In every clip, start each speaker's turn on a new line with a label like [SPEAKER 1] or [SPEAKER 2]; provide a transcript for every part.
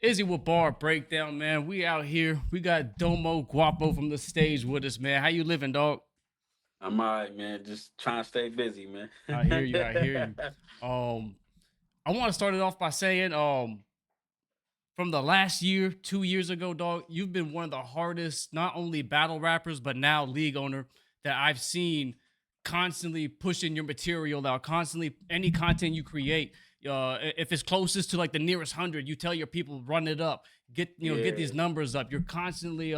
[SPEAKER 1] Izzy with Bar Breakdown, man. We out here. We got Domo Guapo from the stage with us, man. How you living, dog?
[SPEAKER 2] I'm all right, man. Just trying to stay busy, man.
[SPEAKER 1] I hear you. I hear you. Um, I want to start it off by saying, from the last year, 2 years ago, dog, you've been one of the hardest, not only battle rappers, but now league owner that I've seen constantly pushing your material out, constantly any content you create. If it's closest to like the nearest 100, you tell your people run it up, get these
[SPEAKER 2] Yeah,
[SPEAKER 1] numbers up. You're constantly,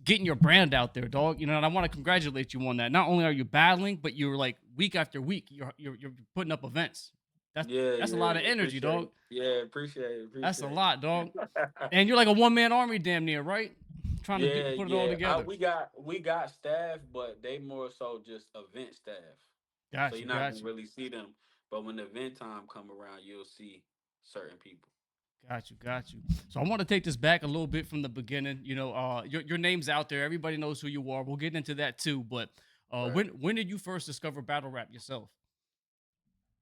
[SPEAKER 1] getting your brand out there, dog. And I want to congratulate you on that. Not only are you battling, but you're like week after week, you're putting up events. That's
[SPEAKER 2] yeah,
[SPEAKER 1] that's a lot
[SPEAKER 2] yeah.
[SPEAKER 1] of energy,
[SPEAKER 2] Appreciate
[SPEAKER 1] dog.
[SPEAKER 2] it. Yeah, appreciate it.
[SPEAKER 1] That's a
[SPEAKER 2] Appreciate
[SPEAKER 1] lot, dog.
[SPEAKER 2] it.
[SPEAKER 1] And you're like a one man army, damn near, right? Trying to
[SPEAKER 2] Yeah,
[SPEAKER 1] put it all
[SPEAKER 2] yeah.
[SPEAKER 1] together.
[SPEAKER 2] We got staff, but they more so just event staff. So
[SPEAKER 1] Got
[SPEAKER 2] you're
[SPEAKER 1] you,
[SPEAKER 2] not gonna
[SPEAKER 1] got you,
[SPEAKER 2] really see them. But when the event time come around, you'll see certain people.
[SPEAKER 1] got you, got you. So I want to take this back a little bit from the beginning. Your name's out there. Everybody knows who you are. We'll get into that too. But
[SPEAKER 2] Right.
[SPEAKER 1] when did you first discover battle rap yourself?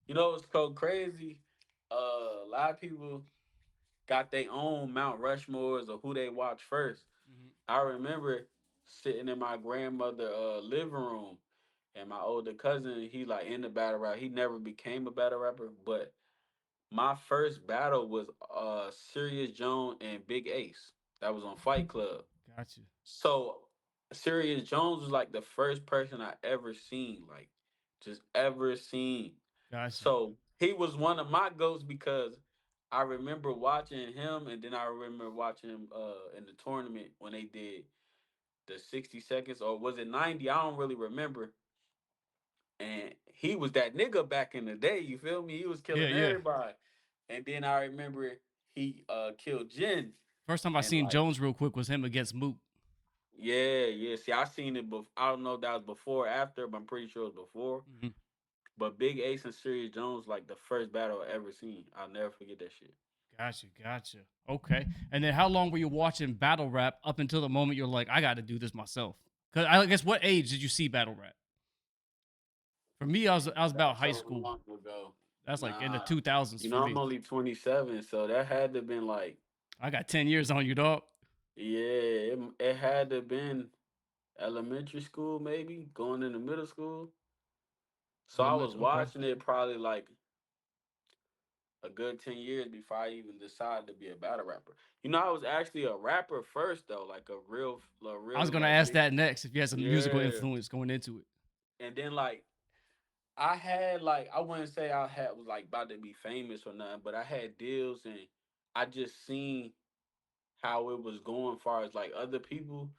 [SPEAKER 2] It's so crazy. A lot of people got their own Mount Rushmores or who they watch first.
[SPEAKER 1] Mhm.
[SPEAKER 2] I remember sitting in my grandmother living room, and my older cousin, he like in the battle rap. He never became a battle rapper, but my first battle was Serious Jones and Big Ace. That was on Fight Club.
[SPEAKER 1] Got you,
[SPEAKER 2] So Serious Jones was like the first person I ever seen, like just ever seen.
[SPEAKER 1] got you.
[SPEAKER 2] So he was one of my goats because I remember watching him, and then I remember watching him in the tournament when they did the 60 seconds, or was it 90? I don't really remember. And he was that nigga back in the day, you feel me? He was
[SPEAKER 1] Yeah,
[SPEAKER 2] killing
[SPEAKER 1] yeah.
[SPEAKER 2] everybody. And then I remember he killed Jen,
[SPEAKER 1] First time I
[SPEAKER 2] and
[SPEAKER 1] seen
[SPEAKER 2] like,
[SPEAKER 1] Jones real quick was him against Moot.
[SPEAKER 2] yeah, yeah. See, I seen it before. I don't know if that was before or after, but I'm pretty sure it was before.
[SPEAKER 1] Mhm.
[SPEAKER 2] But Big Ace and Serious Jones, like the first battle I ever seen. I'll never forget that shit.
[SPEAKER 1] Gotcha, gotcha. Okay. And then how long were you watching battle rap up until the moment you're like, I got to do this myself? Because I guess what age did you see battle rap? For me, I was about
[SPEAKER 2] That's
[SPEAKER 1] high
[SPEAKER 2] so
[SPEAKER 1] school.
[SPEAKER 2] long ago.
[SPEAKER 1] That's like in the
[SPEAKER 2] Nah.
[SPEAKER 1] 2000s for
[SPEAKER 2] I'm
[SPEAKER 1] me.
[SPEAKER 2] only 27, so that had to been like,
[SPEAKER 1] I got 10 years on you, dog.
[SPEAKER 2] yeah, it had to been elementary school, maybe going into middle school. So I was
[SPEAKER 1] Elementary. Okay.
[SPEAKER 2] watching it probably like a good 10 years before I even decided to be a battle rapper. I was actually a rapper first though, like a
[SPEAKER 1] I was
[SPEAKER 2] real
[SPEAKER 1] gonna
[SPEAKER 2] like
[SPEAKER 1] ask
[SPEAKER 2] big,
[SPEAKER 1] that next if you had some musical
[SPEAKER 2] yeah.
[SPEAKER 1] influence going into it.
[SPEAKER 2] And then like I had like I wouldn't say I had was like about to be famous or nothing, but I had deals and I just seen how it was going far as like other people,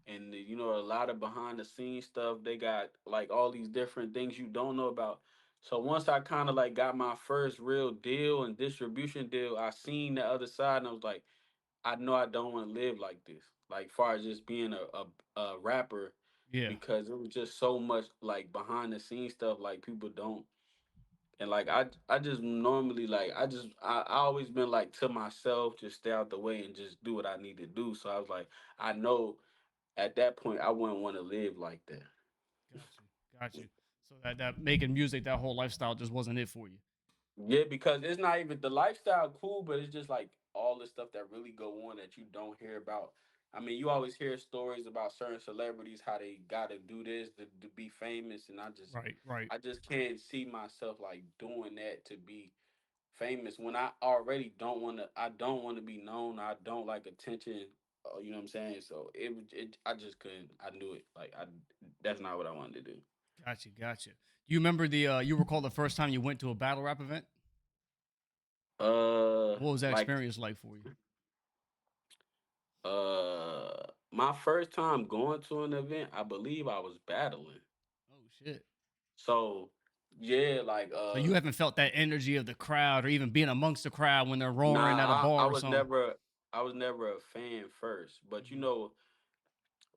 [SPEAKER 2] and a lot of behind the scenes stuff. They got like all these different things you don't know about. So once I kind of like got my first real deal and distribution deal, I seen the other side and I was like, I know I don't want to live like this, like far as just being a rapper,
[SPEAKER 1] Yeah.
[SPEAKER 2] because it was just so much like behind the scenes stuff like people don't. And like I just normally like I always been like to myself, just stay out the way and just do what I need to do. So I was like, I know at that point I wouldn't want to live like that.
[SPEAKER 1] Got you. Got you. So that making music, that whole lifestyle just wasn't it for you.
[SPEAKER 2] Yeah, because it's not even the lifestyle cool, but it's just like all the stuff that really go on that you don't hear about. I mean, you always hear stories about certain celebrities how they got to do this to be famous, and
[SPEAKER 1] Right. Right.
[SPEAKER 2] I just can't see myself like doing that to be famous when I already don't want to. I don't want to be known. I don't like attention. You know what I'm saying? So I just couldn't. I knew it. Like I, that's not what I wanted to do.
[SPEAKER 1] Gotcha. Gotcha. Do you remember you recall the first time you went to a battle rap event? What was that
[SPEAKER 2] Like
[SPEAKER 1] experience like for you?
[SPEAKER 2] my first time going to an event, I believe I was battling.
[SPEAKER 1] Oh shit.
[SPEAKER 2] So yeah, like
[SPEAKER 1] So you haven't felt that energy of the crowd or even being amongst the crowd when they're roaring at a
[SPEAKER 2] nah, I
[SPEAKER 1] bar or
[SPEAKER 2] was
[SPEAKER 1] something.
[SPEAKER 2] never a fan first, but
[SPEAKER 1] Hmm.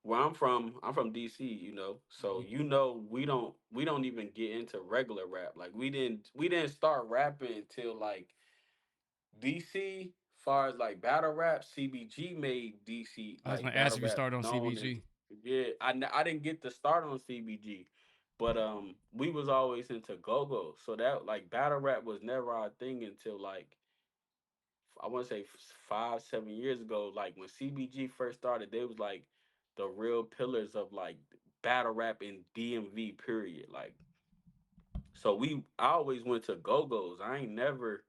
[SPEAKER 2] where I'm from DC, so
[SPEAKER 1] Hmm.
[SPEAKER 2] we don't even get into regular rap. Like we didn't start rapping until like DC, far as like battle rap. CBG made DC
[SPEAKER 1] I was
[SPEAKER 2] like
[SPEAKER 1] gonna ask
[SPEAKER 2] battle
[SPEAKER 1] if you
[SPEAKER 2] rap
[SPEAKER 1] started on
[SPEAKER 2] known, and
[SPEAKER 1] CBG.
[SPEAKER 2] yeah, I didn't get to start on CBG, but we was always into go go, so that like battle rap was never our thing until like I want to say 5, 7 years ago, like when CBG first started, they was like the real pillars of like battle rap in DMV. Period. Like, so I always went to go go's. I ain't never.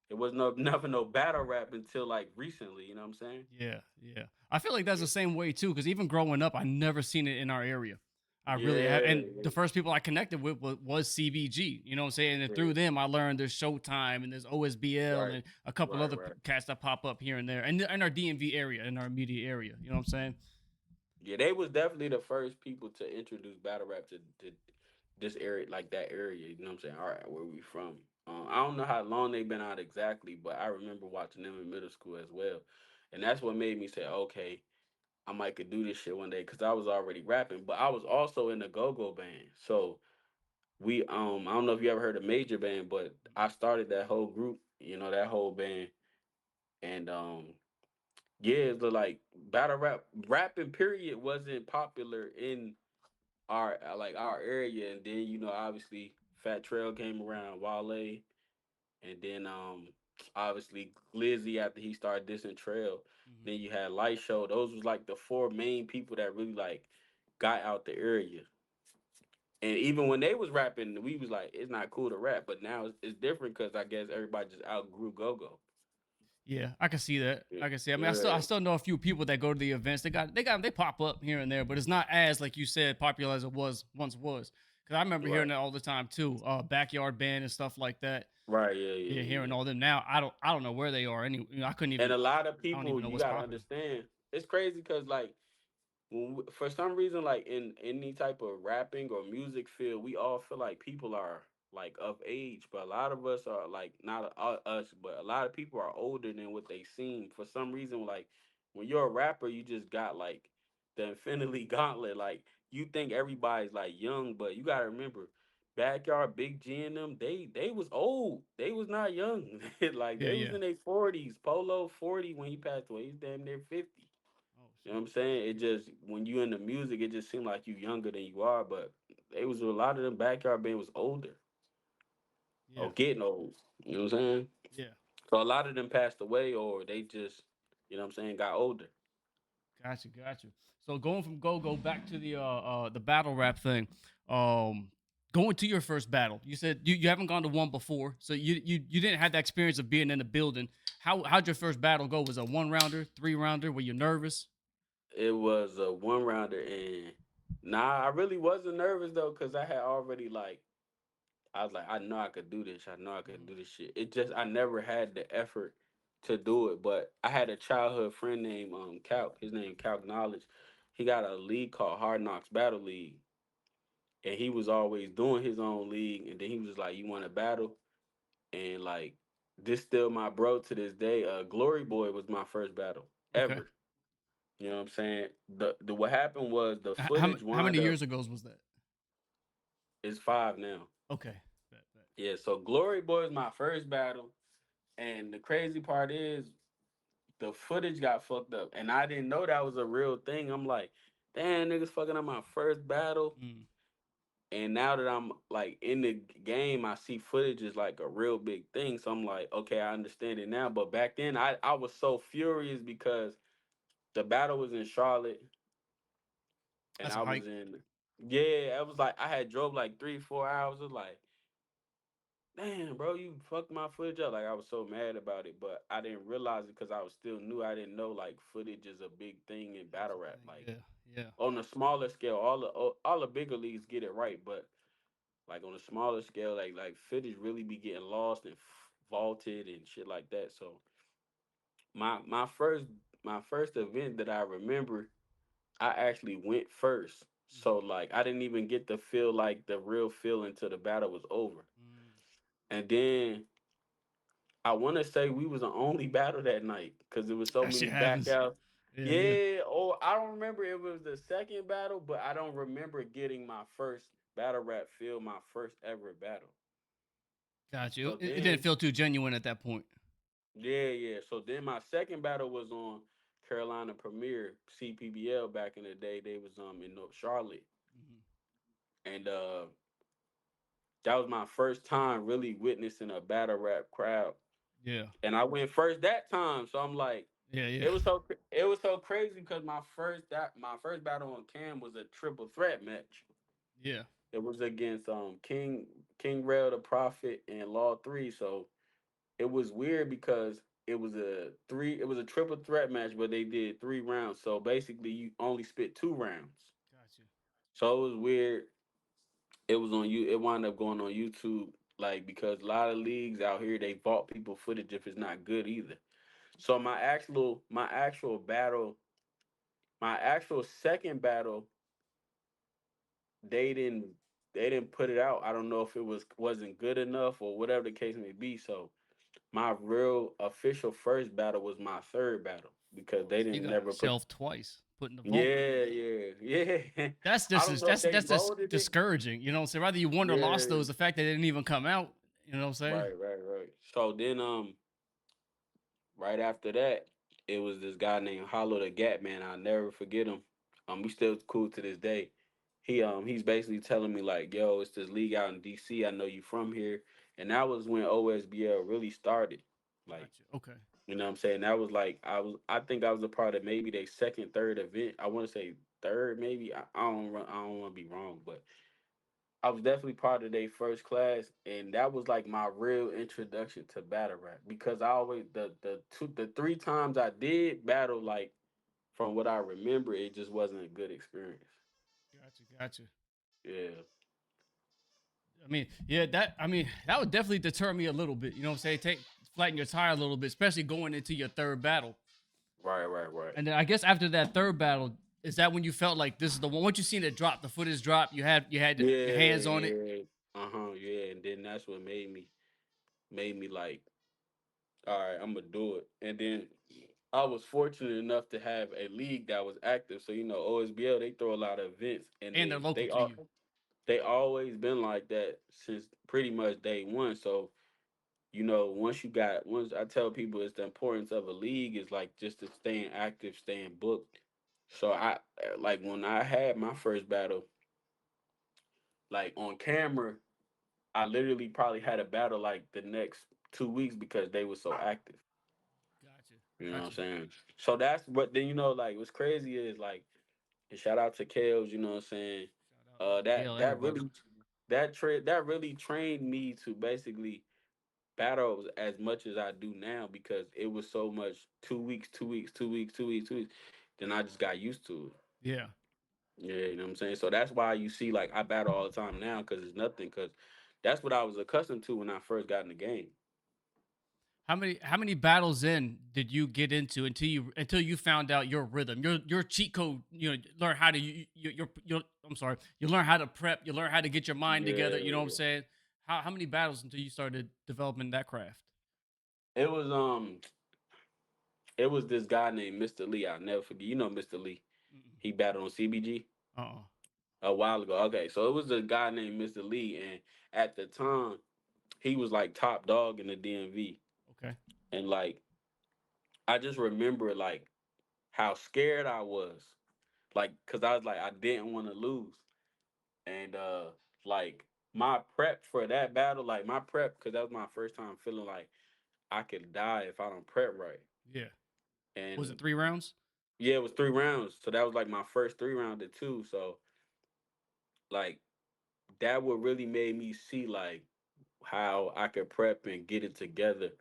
[SPEAKER 2] It was no never no battle rap until like recently. You know what I'm saying?
[SPEAKER 1] Yeah, yeah. I feel like that's
[SPEAKER 2] Yeah.
[SPEAKER 1] the same way too, because even growing up, I never seen it in our area. I really have,
[SPEAKER 2] Yeah.
[SPEAKER 1] and the first people I connected with was CBG. You know what I'm saying? And
[SPEAKER 2] Yeah.
[SPEAKER 1] through them, I learned there's Showtime and there's OSBL
[SPEAKER 2] Right.
[SPEAKER 1] and a couple
[SPEAKER 2] Right.
[SPEAKER 1] other
[SPEAKER 2] Right.
[SPEAKER 1] cats that pop up here and there, and in our DMV area, in our immediate area. You know what I'm saying?
[SPEAKER 2] Yeah, they was definitely the first people to introduce battle rap to this area, like that area. You know what I'm saying? All right, where we from? I don't know how long they've been out exactly, but I remember watching them in middle school as well, and that's what made me say, okay, I might could do this shit one day because I was already rapping, but I was also in the go go band. So we I don't know if you ever heard of Major Band, but I started that whole group, that whole band, and yeah, it's like battle rapping period wasn't popular in our area, and then obviously Fat Trail came around, Wale, and then obviously Glizzy after he started dissing Trail.
[SPEAKER 1] Mhm.
[SPEAKER 2] Then you had Light Show. Those was like the four main people that really like got out the area. And even when they was rapping, we was like, it's not cool to rap. But now it's different because I guess everybody just outgrew go go.
[SPEAKER 1] Yeah, I can see that.
[SPEAKER 2] Yeah,
[SPEAKER 1] I can see. I mean, I
[SPEAKER 2] yeah,
[SPEAKER 1] still know a few people that go to the events. They pop up here and there, but it's not as like you said popular as it was once was. Because I remember hearing
[SPEAKER 2] right,
[SPEAKER 1] that all the time too. Backyard band and stuff like that.
[SPEAKER 2] right, yeah, yeah,
[SPEAKER 1] Yeah,
[SPEAKER 2] yeah.
[SPEAKER 1] hearing all them now. I don't know where they are. I couldn't
[SPEAKER 2] And
[SPEAKER 1] even.
[SPEAKER 2] a lot of
[SPEAKER 1] I don't
[SPEAKER 2] people,
[SPEAKER 1] even know
[SPEAKER 2] you
[SPEAKER 1] what's
[SPEAKER 2] gotta
[SPEAKER 1] popular.
[SPEAKER 2] understand, it's crazy because like for some reason, like in any type of rapping or music field, we all feel like people are like of age, but a lot of us are like not us, but a lot of people are older than what they seem. For some reason, like when you're a rapper, you just got like the Infinity Gauntlet. Like you think everybody's like young, but you gotta remember, Backyard, Big G and them, they was old. They was not young. Like
[SPEAKER 1] Yeah,
[SPEAKER 2] they was
[SPEAKER 1] yeah.
[SPEAKER 2] in their 40s. Polo 40 when he passed away. He's damn near 50.
[SPEAKER 1] Oh
[SPEAKER 2] You know
[SPEAKER 1] shit.
[SPEAKER 2] what I'm saying? It just when you in the music, it just seemed like you younger than you are. But they was a lot of them backyard band was older
[SPEAKER 1] Yeah,
[SPEAKER 2] or getting old. You know what I'm saying?
[SPEAKER 1] yeah.
[SPEAKER 2] So a lot of them passed away or they just, what I'm saying, got older.
[SPEAKER 1] Gotcha, gotcha. So going from go back to the battle rap thing. Um, Going to your first battle. You said you haven't gone to one before, so you didn't have that experience of being in the building. How'd your first battle go? Was it a 1 rounder, 3 rounder? Were you nervous?
[SPEAKER 2] It was a one rounder and nah, I really wasn't nervous though, cause I had already like I was like, I know I could do this. I know I could
[SPEAKER 1] Mhm.
[SPEAKER 2] do this shit. It just I never had the effort to do it. But I had a childhood friend named Calc. His name Calc Knowledge. He got a league called Hard Knocks Battle League, and he was always doing his own league. And then he was like, "You want to battle?" And like this still my bro to this day. Glory Boy was my first battle
[SPEAKER 1] Okay.
[SPEAKER 2] ever. You know what I'm saying? The what happened was the footage
[SPEAKER 1] How many
[SPEAKER 2] wound up
[SPEAKER 1] years ago was that?
[SPEAKER 2] is 5 now.
[SPEAKER 1] Okay. Bet.
[SPEAKER 2] Yeah, so Glory Boy is my first battle. And the crazy part is the footage got fucked up. And I didn't know that was a real thing. I'm like, damn, niggas fucking up my first battle.
[SPEAKER 1] Mm,
[SPEAKER 2] And now that I'm like in the game, I see footage is like a real big thing. So I'm like, okay, I understand it now. But back then I was so furious because the battle was in Charlotte and
[SPEAKER 1] that's a
[SPEAKER 2] I was
[SPEAKER 1] hike.
[SPEAKER 2] in yeah, I was like I had drove like 3, 4 hours. It was like damn, bro, you fucked my footage up. Like I was so mad about it, but I didn't realize it because I was still new. I didn't know like footage is a big thing in
[SPEAKER 1] That's
[SPEAKER 2] battle
[SPEAKER 1] a
[SPEAKER 2] rap.
[SPEAKER 1] thing.
[SPEAKER 2] Like
[SPEAKER 1] Yeah, yeah.
[SPEAKER 2] on a smaller scale, all the bigger leagues get it right, but like on a smaller scale, like footage really be getting lost and vaulted and shit like that. So my first event that I remember, I actually went first. So
[SPEAKER 1] Mhm.
[SPEAKER 2] like I didn't even get to feel like the real feel until the battle was over.
[SPEAKER 1] Mm.
[SPEAKER 2] And then I want to say we was the only battle that night because there was so
[SPEAKER 1] That shit
[SPEAKER 2] many
[SPEAKER 1] happens.
[SPEAKER 2] backouts.
[SPEAKER 1] Yeah, yeah.
[SPEAKER 2] Yeah, oh, I don't remember it was the second battle, but I don't remember getting my first battle rap feel, my first ever battle.
[SPEAKER 1] Got you.
[SPEAKER 2] So
[SPEAKER 1] It didn't
[SPEAKER 2] then,
[SPEAKER 1] feel too genuine at that point.
[SPEAKER 2] yeah, yeah. So then my second battle was on Carolina Premier CPBL back in the day. They was in North Charlotte,
[SPEAKER 1] Mhm.
[SPEAKER 2] and that was my first time really witnessing a battle rap crowd.
[SPEAKER 1] Yeah.
[SPEAKER 2] and I went first that time. So I'm like,
[SPEAKER 1] Yeah. Yeah.
[SPEAKER 2] it was so crazy because my first battle on cam was a triple threat match.
[SPEAKER 1] Yeah.
[SPEAKER 2] It was against King Rail the Prophet and Law 3. So it was weird because it was a triple threat match, but they did 3 rounds. So basically you only spit 2 rounds.
[SPEAKER 1] Got you.
[SPEAKER 2] So it was weird. It wound up going on YouTube, like because a lot of leagues out here they vault people footage if it's not good either. So my actual second battle, they didn't they didn't put it out. I don't know if it wasn't good enough or whatever the case may be. So my real official first battle was my third battle because
[SPEAKER 1] Oh,
[SPEAKER 2] they
[SPEAKER 1] so you
[SPEAKER 2] didn't
[SPEAKER 1] got
[SPEAKER 2] never put.
[SPEAKER 1] yourself twice put in the vault.
[SPEAKER 2] Yeah, yeah, yeah.
[SPEAKER 1] That's
[SPEAKER 2] I
[SPEAKER 1] just
[SPEAKER 2] don't
[SPEAKER 1] as-
[SPEAKER 2] know if they
[SPEAKER 1] that's just
[SPEAKER 2] voted it.
[SPEAKER 1] discouraging. You know what I'm saying? Rather you won or lost
[SPEAKER 2] Yeah,
[SPEAKER 1] those, the fact that they didn't even come out. You know what I'm saying?
[SPEAKER 2] right. So then right after that, it was this guy named Hollow the Gap man. I'll never forget him. We still cool to this day. He's basically telling me like, yo, it's this league out in DC. I know you from here. And that was when OSBL really started. Like,
[SPEAKER 1] Gotcha. Okay.
[SPEAKER 2] you know what I'm saying? That was like I think I was a part of maybe their second, third event. I want to say third, maybe. I don't want to be wrong, but I was definitely part of their first class, and that was like my real introduction to battle rap because I always the 3 times I did battle, like from what I remember, it just wasn't a good experience.
[SPEAKER 1] Gotcha. Gotcha.
[SPEAKER 2] Yeah,
[SPEAKER 1] I mean, yeah, that would definitely deter me a little bit. You know what I'm saying? Flatten your tire a little bit, especially going into your third battle.
[SPEAKER 2] right.
[SPEAKER 1] And then I guess after that third battle, is that when you felt like this is the one? Once you seen it drop, the footage drop, you had your hands on it.
[SPEAKER 2] Yeah, yeah, and then that's what made me like, all right, I'm gonna do it. And then I was fortunate enough to have a league that was active. So OSBL they throw a lot of events, and
[SPEAKER 1] And they're local to you.
[SPEAKER 2] they always been like that since pretty much day one. So once I tell people it's the importance of a league is like just to staying active, staying booked. So I like when I had my first battle, like on camera, I literally probably had a battle like the next 2 weeks because they were so active.
[SPEAKER 1] Gotcha.
[SPEAKER 2] You know what I'm
[SPEAKER 1] Gotcha.
[SPEAKER 2] saying? So that's what then like what's crazy is like, and shout out to Kales, you know what I'm saying?
[SPEAKER 1] Shout out, yeah, Kale,
[SPEAKER 2] That
[SPEAKER 1] everybody.
[SPEAKER 2] really that really trained me to basically battle as much as I do now because it was so much 2 weeks, 2 weeks, 2 weeks, 2 weeks, 2 weeks. Then I just got used to it.
[SPEAKER 1] Yeah.
[SPEAKER 2] Yeah, you know what I'm saying? So that's why you see like I battle all the time now because it's nothing because that's what I was accustomed to when I first got in the game.
[SPEAKER 1] How many battles in did you get into until you found out your rhythm, your cheat code? Learn how to I'm sorry, you learn how to prep, you learn how to get your mind together. You know what I'm
[SPEAKER 2] Yeah.
[SPEAKER 1] saying? How many battles until you started developing that craft?
[SPEAKER 2] It was it was this guy named Mr. Lee. I'll never forget. You know Mr. Lee.
[SPEAKER 1] Mm-mm.
[SPEAKER 2] He battled on CBG
[SPEAKER 1] Uh-uh.
[SPEAKER 2] a while ago. Okay, so it was a guy named Mr. Lee, and at the time he was like top dog in the DMV.
[SPEAKER 1] Okay.
[SPEAKER 2] And like I just remember like how scared I was. Like cause I was like I didn't want to lose. And like my prep for that battle, like my prep, cause that was my first time feeling like I could die if I don't prep right.
[SPEAKER 1] Yeah. Was it
[SPEAKER 2] And
[SPEAKER 1] 3 rounds?
[SPEAKER 2] yeah, it was 3 rounds. So that was like my first 3 round too. So like that would really made me see like how I could prep and get it together.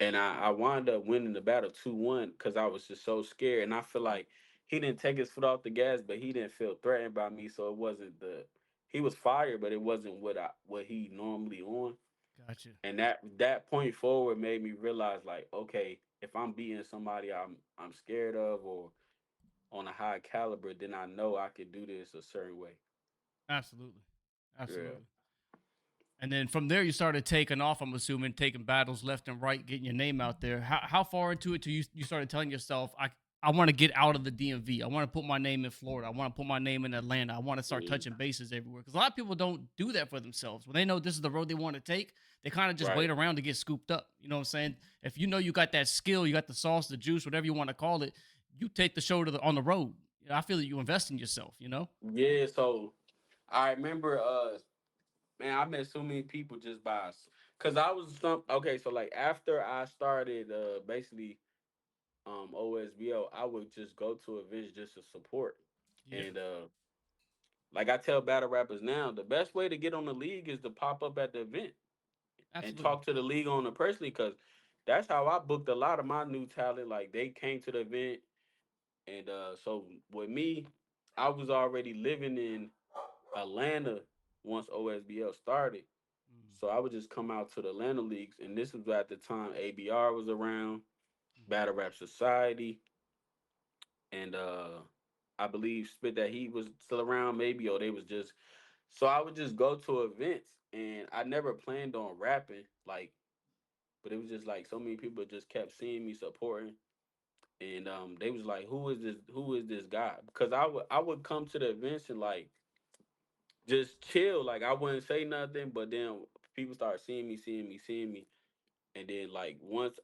[SPEAKER 2] And I wound up winning the battle 2-1 because I was just so scared. And I feel like he didn't take his foot off the gas, but he didn't feel threatened by me. So it wasn't he was fired, but it wasn't what he normally on.
[SPEAKER 1] Gotcha.
[SPEAKER 2] And that point forward made me realize like, okay, if I'm beating somebody I'm scared of or on a high caliber, then I know I could do this a certain way.
[SPEAKER 1] Absolutely.
[SPEAKER 2] Yeah.
[SPEAKER 1] Absolutely. And then from there, you started taking off. I'm assuming taking battles left and right, getting your name out there. How far into it till you started telling yourself, I want to get out of the DMV. I want to put my name in Florida. I want to put my name in Atlanta. I want to start
[SPEAKER 2] Mhm.
[SPEAKER 1] touching bases everywhere. Because a lot of people don't do that for themselves. When they know this is the road they want to take, they kind of just wait
[SPEAKER 2] Right.
[SPEAKER 1] around to get scooped up. You know what I'm saying? If you know you got that skill, you got the sauce, the juice, whatever you want to call it, you take the show on the road. I feel that you invest in yourself.
[SPEAKER 2] Yeah, so I remember Man, I met so many people just cause I was some okay. So like after I started, basically OSBO, I would just go to events just to support.
[SPEAKER 1] Yeah,
[SPEAKER 2] And like I tell battle rappers now, the best way to get on the league is to pop up at the event and
[SPEAKER 1] absolutely.
[SPEAKER 2] talk to the league owner personally, because that's how I booked a lot of my new talent. Like they came to the event, and so with me, I was already living in Atlanta once OSBL started.
[SPEAKER 1] Mhm,
[SPEAKER 2] So I would just come out to the Atlanta leagues, and this was at the time ABR was around,
[SPEAKER 1] mhm.
[SPEAKER 2] Battle Rap Society, and I believe Spit That Heat was still around, maybe, or they was just. So I would just go to events, and I never planned on rapping, like, but it was just like so many people just kept seeing me supporting, and they was like, "Who is this? Who is this guy?" Because I would come to the events and like just chill, like I wouldn't say nothing, but then people start seeing me, and then like once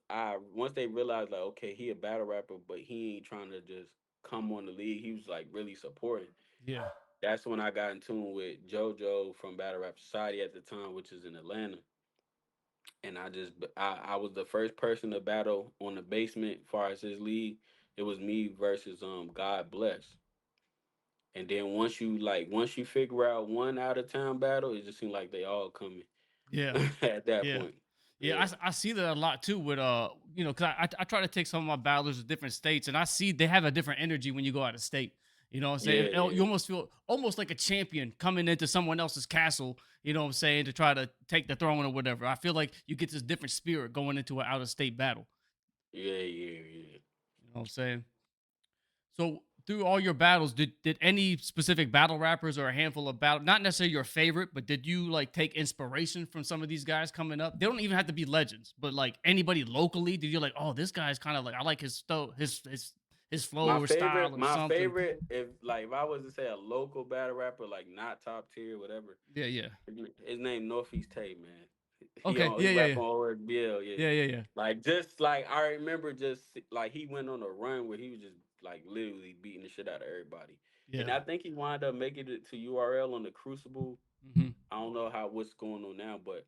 [SPEAKER 2] they realized like okay he a battle rapper, but he ain't trying to just come on the league. He was like really supporting.
[SPEAKER 1] Yeah,
[SPEAKER 2] That's when I got in tune with JoJo from Battle Rap Society at the time, which is in Atlanta, and I was the first person to battle on the basement. As far as his league, it was me versus God Bless. And then once you figure out one out of town battle, it just seemed like they all coming
[SPEAKER 1] yeah,
[SPEAKER 2] at that
[SPEAKER 1] yeah.
[SPEAKER 2] point.
[SPEAKER 1] Yeah,
[SPEAKER 2] Yeah,
[SPEAKER 1] I see that a lot too with cuz I try to take some of my battlers to different states and I see they have a different energy when you go out of state. You know what I'm saying?
[SPEAKER 2] yeah,
[SPEAKER 1] You
[SPEAKER 2] yeah,
[SPEAKER 1] almost feel almost like a champion coming into someone else's castle, you know what I'm saying, to try to take the throne or whatever. I feel like you get this different spirit going into an out of state battle.
[SPEAKER 2] yeah, yeah, yeah.
[SPEAKER 1] You know what I'm saying? So through all your battles, did any specific battle rappers or a handful of battle, not necessarily your favorite, but did you like take inspiration from some of these guys coming up? They don't even have to be legends, but like anybody locally, did you like, oh, this guy's kind of like I like his his flow or style or
[SPEAKER 2] My
[SPEAKER 1] something?
[SPEAKER 2] favorite, if like if I was to say a local battle rapper, like not top tier, whatever,
[SPEAKER 1] Yeah, yeah.
[SPEAKER 2] his name Northeast Tay, man.
[SPEAKER 1] Okay.
[SPEAKER 2] He
[SPEAKER 1] Yeah, yeah,
[SPEAKER 2] rap
[SPEAKER 1] yeah.
[SPEAKER 2] on OSBL, yeah.
[SPEAKER 1] Yeah, yeah, yeah.
[SPEAKER 2] Like just like I remember, just like he went on a run where he was just like literally beating the shit out of everybody, and
[SPEAKER 1] Yeah.
[SPEAKER 2] I think he wound up making it to URL on the Crucible.
[SPEAKER 1] Hmm.
[SPEAKER 2] I don't know how what's going on now, but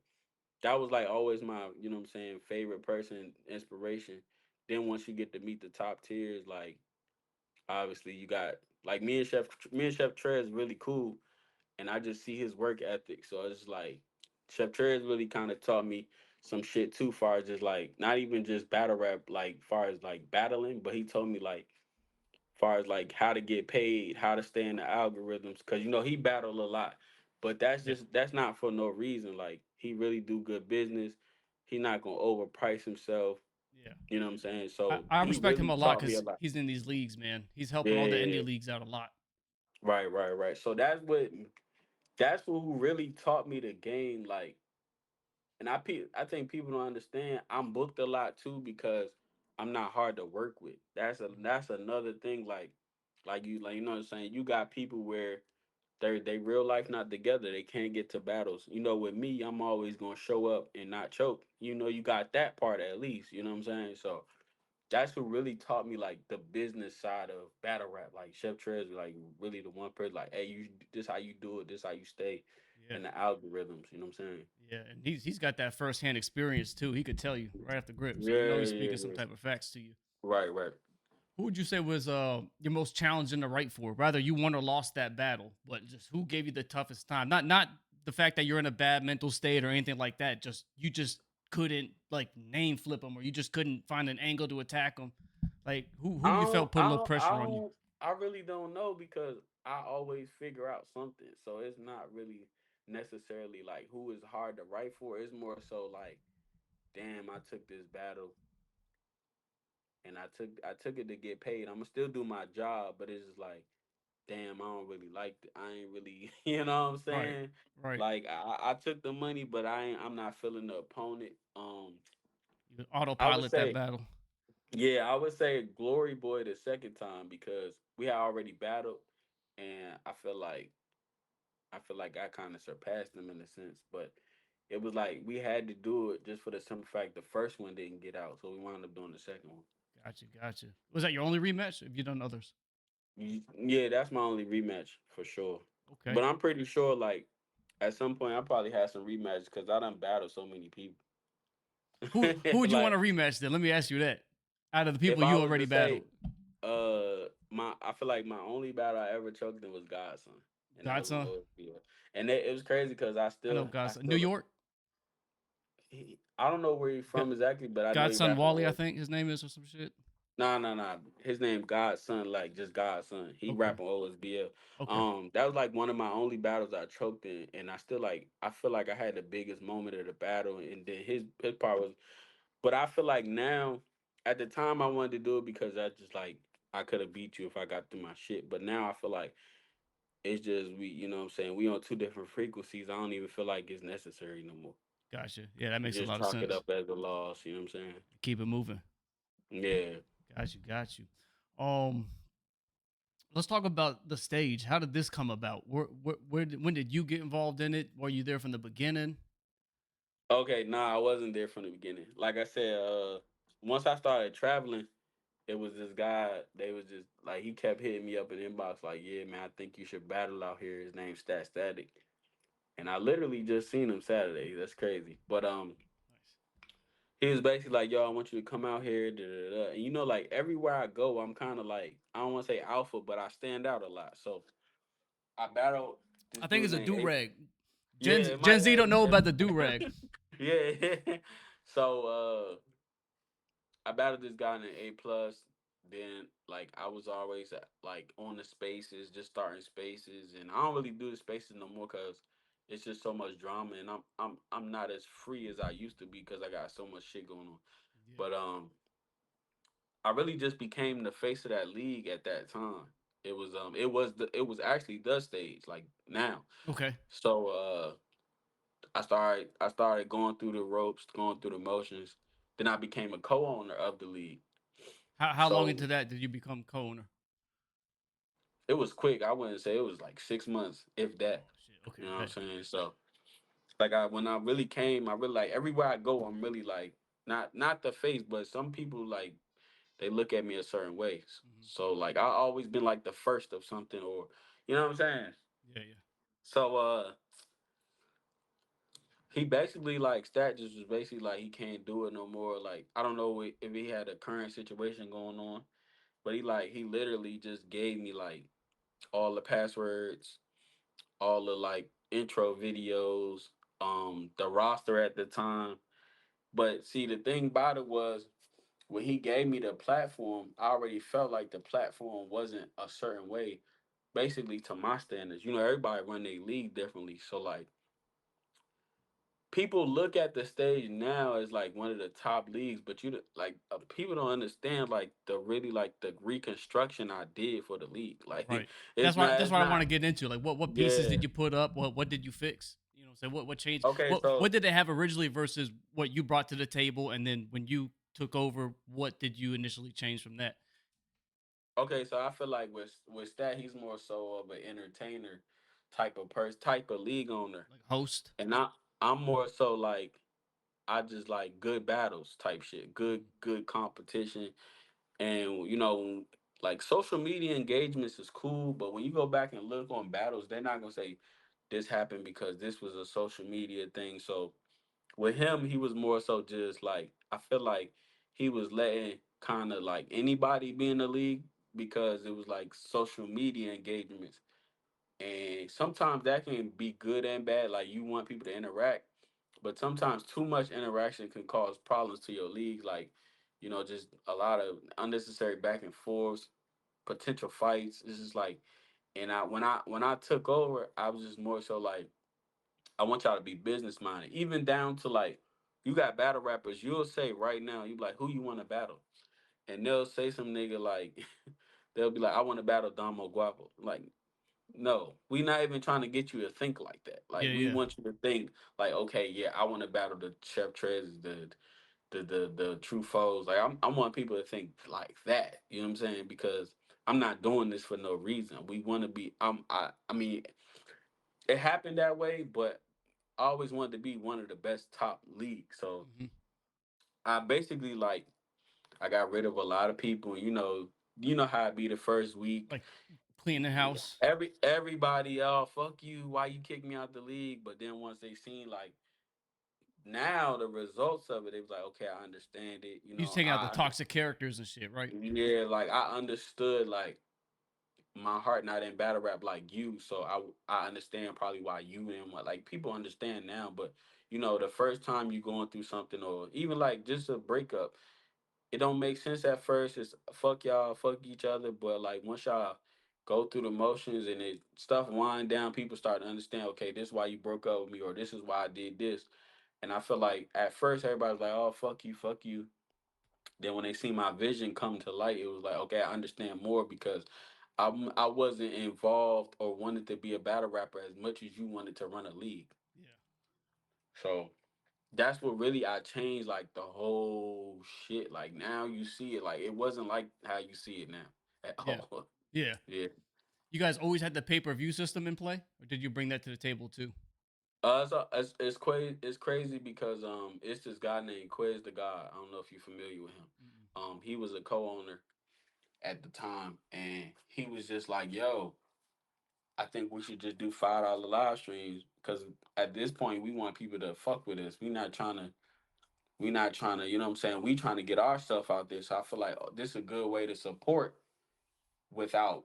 [SPEAKER 2] that was like always my, you know what I'm saying, favorite person, inspiration. Then once you get to meet the top tiers, like obviously you got like me and Chef Trey is really cool, and I just see his work ethic. So it's like Chef Trey really kind of taught me some shit too, far as just like not even just battle rap, like far as like battling, but he told me like far as like how to get paid, how to stay in the algorithms, because you know he battled a lot, but
[SPEAKER 1] Yeah.
[SPEAKER 2] that's not for no reason. Like he really do good business. He not gonna overprice himself.
[SPEAKER 1] Yeah.
[SPEAKER 2] You know what I'm saying? So
[SPEAKER 1] I
[SPEAKER 2] he
[SPEAKER 1] respect him
[SPEAKER 2] really
[SPEAKER 1] a lot
[SPEAKER 2] taught me a
[SPEAKER 1] because
[SPEAKER 2] lot.
[SPEAKER 1] he's in these leagues, man. He's helping all the
[SPEAKER 2] Yeah,
[SPEAKER 1] indie leagues out a lot.
[SPEAKER 2] right, right, right. So that's what who really taught me the game. Like, and I think people don't understand. I'm booked a lot too because I'm not hard to work with.
[SPEAKER 1] Mhm.
[SPEAKER 2] That's another thing. Like you know what I'm saying. You got people where they real life not together. They can't get to battles. You know, with me, I'm always gonna show up and not choke. You know, you got that part at least. You know what I'm saying? So that's who really taught me like the business side of battle rap. Like Chef Trez, like really the one person. Like, hey, you this how you do it. This how you stay
[SPEAKER 1] Yeah.
[SPEAKER 2] in the algorithms. You know what I'm saying?
[SPEAKER 1] Yeah, and he's got that firsthand experience too. He could tell you right off the grip, so you know
[SPEAKER 2] Yeah,
[SPEAKER 1] he's
[SPEAKER 2] yeah,
[SPEAKER 1] speaking some
[SPEAKER 2] yeah.
[SPEAKER 1] type of facts to you.
[SPEAKER 2] Right, right.
[SPEAKER 1] Who would you say was your most challenging to write for? Rather you won or lost that battle, but just who gave you the toughest time? Not the fact that you're in a bad mental state or anything like that. Just you just couldn't like name flip them, or you just couldn't find an angle to attack them. Like who do you felt put a little pressure on you?
[SPEAKER 2] I really don't know because I always figure out something. So it's not really necessarily like who is hard to write for. It's more so like, damn, I took this battle and I took it to get paid. I'ma still do my job, but it's just like, damn, I don't really like it. I ain't really, you know what I'm
[SPEAKER 1] Right,
[SPEAKER 2] saying?
[SPEAKER 1] right.
[SPEAKER 2] Like I took the money, but I'm not feeling the opponent.
[SPEAKER 1] You
[SPEAKER 2] I would
[SPEAKER 1] autopilot that
[SPEAKER 2] say,
[SPEAKER 1] battle.
[SPEAKER 2] yeah, I would say Glory Boy the second time because we had already battled, and I feel like I kind of surpassed them in a sense, but it was like we had to do it just for the simple fact the first one didn't get out, so we wound up doing the second one.
[SPEAKER 1] Gotcha, gotcha. Was that your only rematch? Have you done others?
[SPEAKER 2] Yeah, that's my only rematch for sure.
[SPEAKER 1] Okay.
[SPEAKER 2] But I'm pretty sure like At some point, I probably had some rematches because I done battled so many people.
[SPEAKER 1] Who would you want
[SPEAKER 2] Like
[SPEAKER 1] to rematch then? Let me ask you that. Out of the
[SPEAKER 2] if
[SPEAKER 1] people
[SPEAKER 2] I
[SPEAKER 1] you
[SPEAKER 2] was
[SPEAKER 1] already
[SPEAKER 2] to
[SPEAKER 1] battled,
[SPEAKER 2] say, my I feel like my only battle I ever choked in was Godson, and that was on
[SPEAKER 1] Godson.
[SPEAKER 2] OSBL. And it was crazy because
[SPEAKER 1] I know
[SPEAKER 2] I
[SPEAKER 1] Godson. New
[SPEAKER 2] still,
[SPEAKER 1] York.
[SPEAKER 2] I don't know where he's
[SPEAKER 1] God,
[SPEAKER 2] from exactly, but I know he
[SPEAKER 1] Godson
[SPEAKER 2] rapping
[SPEAKER 1] Wally, I
[SPEAKER 2] on.
[SPEAKER 1] think his name is or some shit.
[SPEAKER 2] Nah, nah, nah. His name Godson, like just Godson. He
[SPEAKER 1] Okay.
[SPEAKER 2] rapping OSBL.
[SPEAKER 1] Okay.
[SPEAKER 2] That was like one of my only battles I choked in, and I still like. I feel like I had the biggest moment of the battle, and then his part was. But I feel like now, at the time, I wanted to do it because I just like I could have beat you if I got through my shit. But now I feel like it's just we, you know what I'm saying? We on two different frequencies. I don't even feel like it's necessary no more.
[SPEAKER 1] Gotcha. Yeah, that makes a
[SPEAKER 2] Just
[SPEAKER 1] lot of
[SPEAKER 2] chalk it
[SPEAKER 1] sense.
[SPEAKER 2] up as a loss. You know what I'm saying?
[SPEAKER 1] Keep it moving.
[SPEAKER 2] Yeah.
[SPEAKER 1] Got you. Got you. Um, let's talk about the stage. How did this come about? When did you get involved in it? Were you there from the beginning?
[SPEAKER 2] Okay, nah, I wasn't there from the beginning. Like I said, once I started traveling, it was this guy. They was just like he kept hitting me up in the inbox, like, "Yeah, man, I think you should battle out here." His name's Stat Static, and I literally just seen him Saturday. That's crazy. But
[SPEAKER 1] Nice.
[SPEAKER 2] he was basically like, "Yo, I want you to come out here." Da, da, da. And you know, like everywhere I go, I'm kind of like I don't want to say alpha, but I stand out a lot. So I battled this
[SPEAKER 1] I think
[SPEAKER 2] dude
[SPEAKER 1] it's a
[SPEAKER 2] named
[SPEAKER 1] do
[SPEAKER 2] A.
[SPEAKER 1] rag.
[SPEAKER 2] Yeah, it
[SPEAKER 1] Gen
[SPEAKER 2] might.
[SPEAKER 1] Z don't know about the do rag.
[SPEAKER 2] Yeah. So I battled this guy in an A plus. Then like I was always like on the spaces, just starting spaces, and I don't really do the spaces no more because it's just so much drama, and I'm not as free as I used to be because I got so much shit going on.
[SPEAKER 1] Yeah.
[SPEAKER 2] But I really just became the face of that league at that time. It was actually the stage like now.
[SPEAKER 1] Okay.
[SPEAKER 2] So I started going through the ropes, going through the motions. Then I became a co-owner of the league.
[SPEAKER 1] How long
[SPEAKER 2] So
[SPEAKER 1] into that did you become co-owner?
[SPEAKER 2] it was quick. I wouldn't say it was like 6 months, if
[SPEAKER 1] Oh
[SPEAKER 2] that.
[SPEAKER 1] shit. Okay.
[SPEAKER 2] You know what I'm
[SPEAKER 1] Bet.
[SPEAKER 2] saying? So like I when I really came, I really like everywhere I go, I'm really like not the face, but some people like they look at me a certain ways.
[SPEAKER 1] Hmm.
[SPEAKER 2] So like I always been like the first of something or you know what I'm saying?
[SPEAKER 1] Yeah. Yeah.
[SPEAKER 2] So he basically like Stat just was basically like he can't do it no more. Like I don't know if he had a current situation going on, but he literally just gave me like all the passwords, all the like intro videos, the roster at the time. But see, the thing about it was when he gave me the platform, I already felt like the platform wasn't a certain way, basically to my standards. You know, everybody run their league differently, so like people look at the stage now as like one of the top leagues, but like people don't understand like the really like the reconstruction I did for the league. Like
[SPEAKER 1] Right. That's
[SPEAKER 2] it's
[SPEAKER 1] what I want
[SPEAKER 2] not
[SPEAKER 1] to get into. Like what pieces
[SPEAKER 2] yeah.
[SPEAKER 1] did you put up? What did you fix? You know, so what changed?
[SPEAKER 2] Okay,
[SPEAKER 1] What
[SPEAKER 2] so
[SPEAKER 1] did they have originally versus what you brought to the table, and then when you took over, what did you initially change from that?
[SPEAKER 2] okay, so I feel like with Stat, he's more so of an entertainer type of person, type of league owner,
[SPEAKER 1] Like host.
[SPEAKER 2] and I'm more so like I just like good battles type shit,
[SPEAKER 1] Mhm.
[SPEAKER 2] good competition, and you know like social media engagements is cool, but when you go back and look on battles, they're not gonna say this happened because this was a social media thing. So with him, he was more so just like I feel like he was letting kind of like anybody be in the league because it was like social media engagements. And sometimes that can be good and bad. Like you want people to interact, but sometimes too much interaction can cause problems to your league. Like, you know, just a lot of unnecessary back and forths, potential fights. It's just like, and when I took over, I was just more so like I want y'all to be business minded, even down to like you got battle rappers. You'll say right now, you be like, who you want to battle, and they'll say some nigga like they'll be like, I want to battle Domo Guapo. Like, no, we not even trying to get you to think like that. Like,
[SPEAKER 1] Yeah.
[SPEAKER 2] we
[SPEAKER 1] Yeah.
[SPEAKER 2] want you to think like, okay, yeah, I want to battle the Chef Trez, the true foes. Like, I want people to think like that. You know what I'm saying? Because I'm not doing this for no reason. We want to be. I mean, it happened that way, but I always wanted to be one of the best top leagues. So
[SPEAKER 1] Hmm.
[SPEAKER 2] I basically I got rid of a lot of people. You know how it be the first week.
[SPEAKER 1] Like cleaning
[SPEAKER 2] Yeah.
[SPEAKER 1] house.
[SPEAKER 2] Everybody, fuck you. Why you kick me out the league? But then once they seen like now the results of it, it was like, okay, I understand it.
[SPEAKER 1] He's taking out the toxic characters and shit, right?
[SPEAKER 2] Yeah, like I understood like my heart not in battle rap like you, so I understand probably why you and what like people understand now, but the first time you going through something or even like just a breakup, it don't make sense at first. It's fuck y'all, fuck each other, but like once y'all go through the motions and it stuff wind down, people start to understand. Okay, this is why you broke up with me, or this is why I did this. And I feel like at first everybody's like, "Oh, fuck you, fuck you." Then when they see my vision come to light, it was like, okay, I understand more because I wasn't involved or wanted to be a battle rapper as much as you wanted to run a league.
[SPEAKER 1] Yeah.
[SPEAKER 2] So that's what really I changed like the whole shit. Like now you see it like it wasn't like how you see it now at
[SPEAKER 1] Yeah.
[SPEAKER 2] all.
[SPEAKER 1] Yeah.
[SPEAKER 2] Yeah.
[SPEAKER 1] You guys always had the pay-per-view system in play, or did you bring that to the table too?
[SPEAKER 2] It's crazy because it's this guy named Quiz the God. I don't know if you're familiar with him.
[SPEAKER 1] Mm-mm.
[SPEAKER 2] He was a co-owner at the time, and he was just like, "Yo, I think we should just do $5 live streams because at this point we want people to fuck with us. We not trying to, you know what I'm saying? We trying to get our stuff out there. So I feel like this is a good way to support without,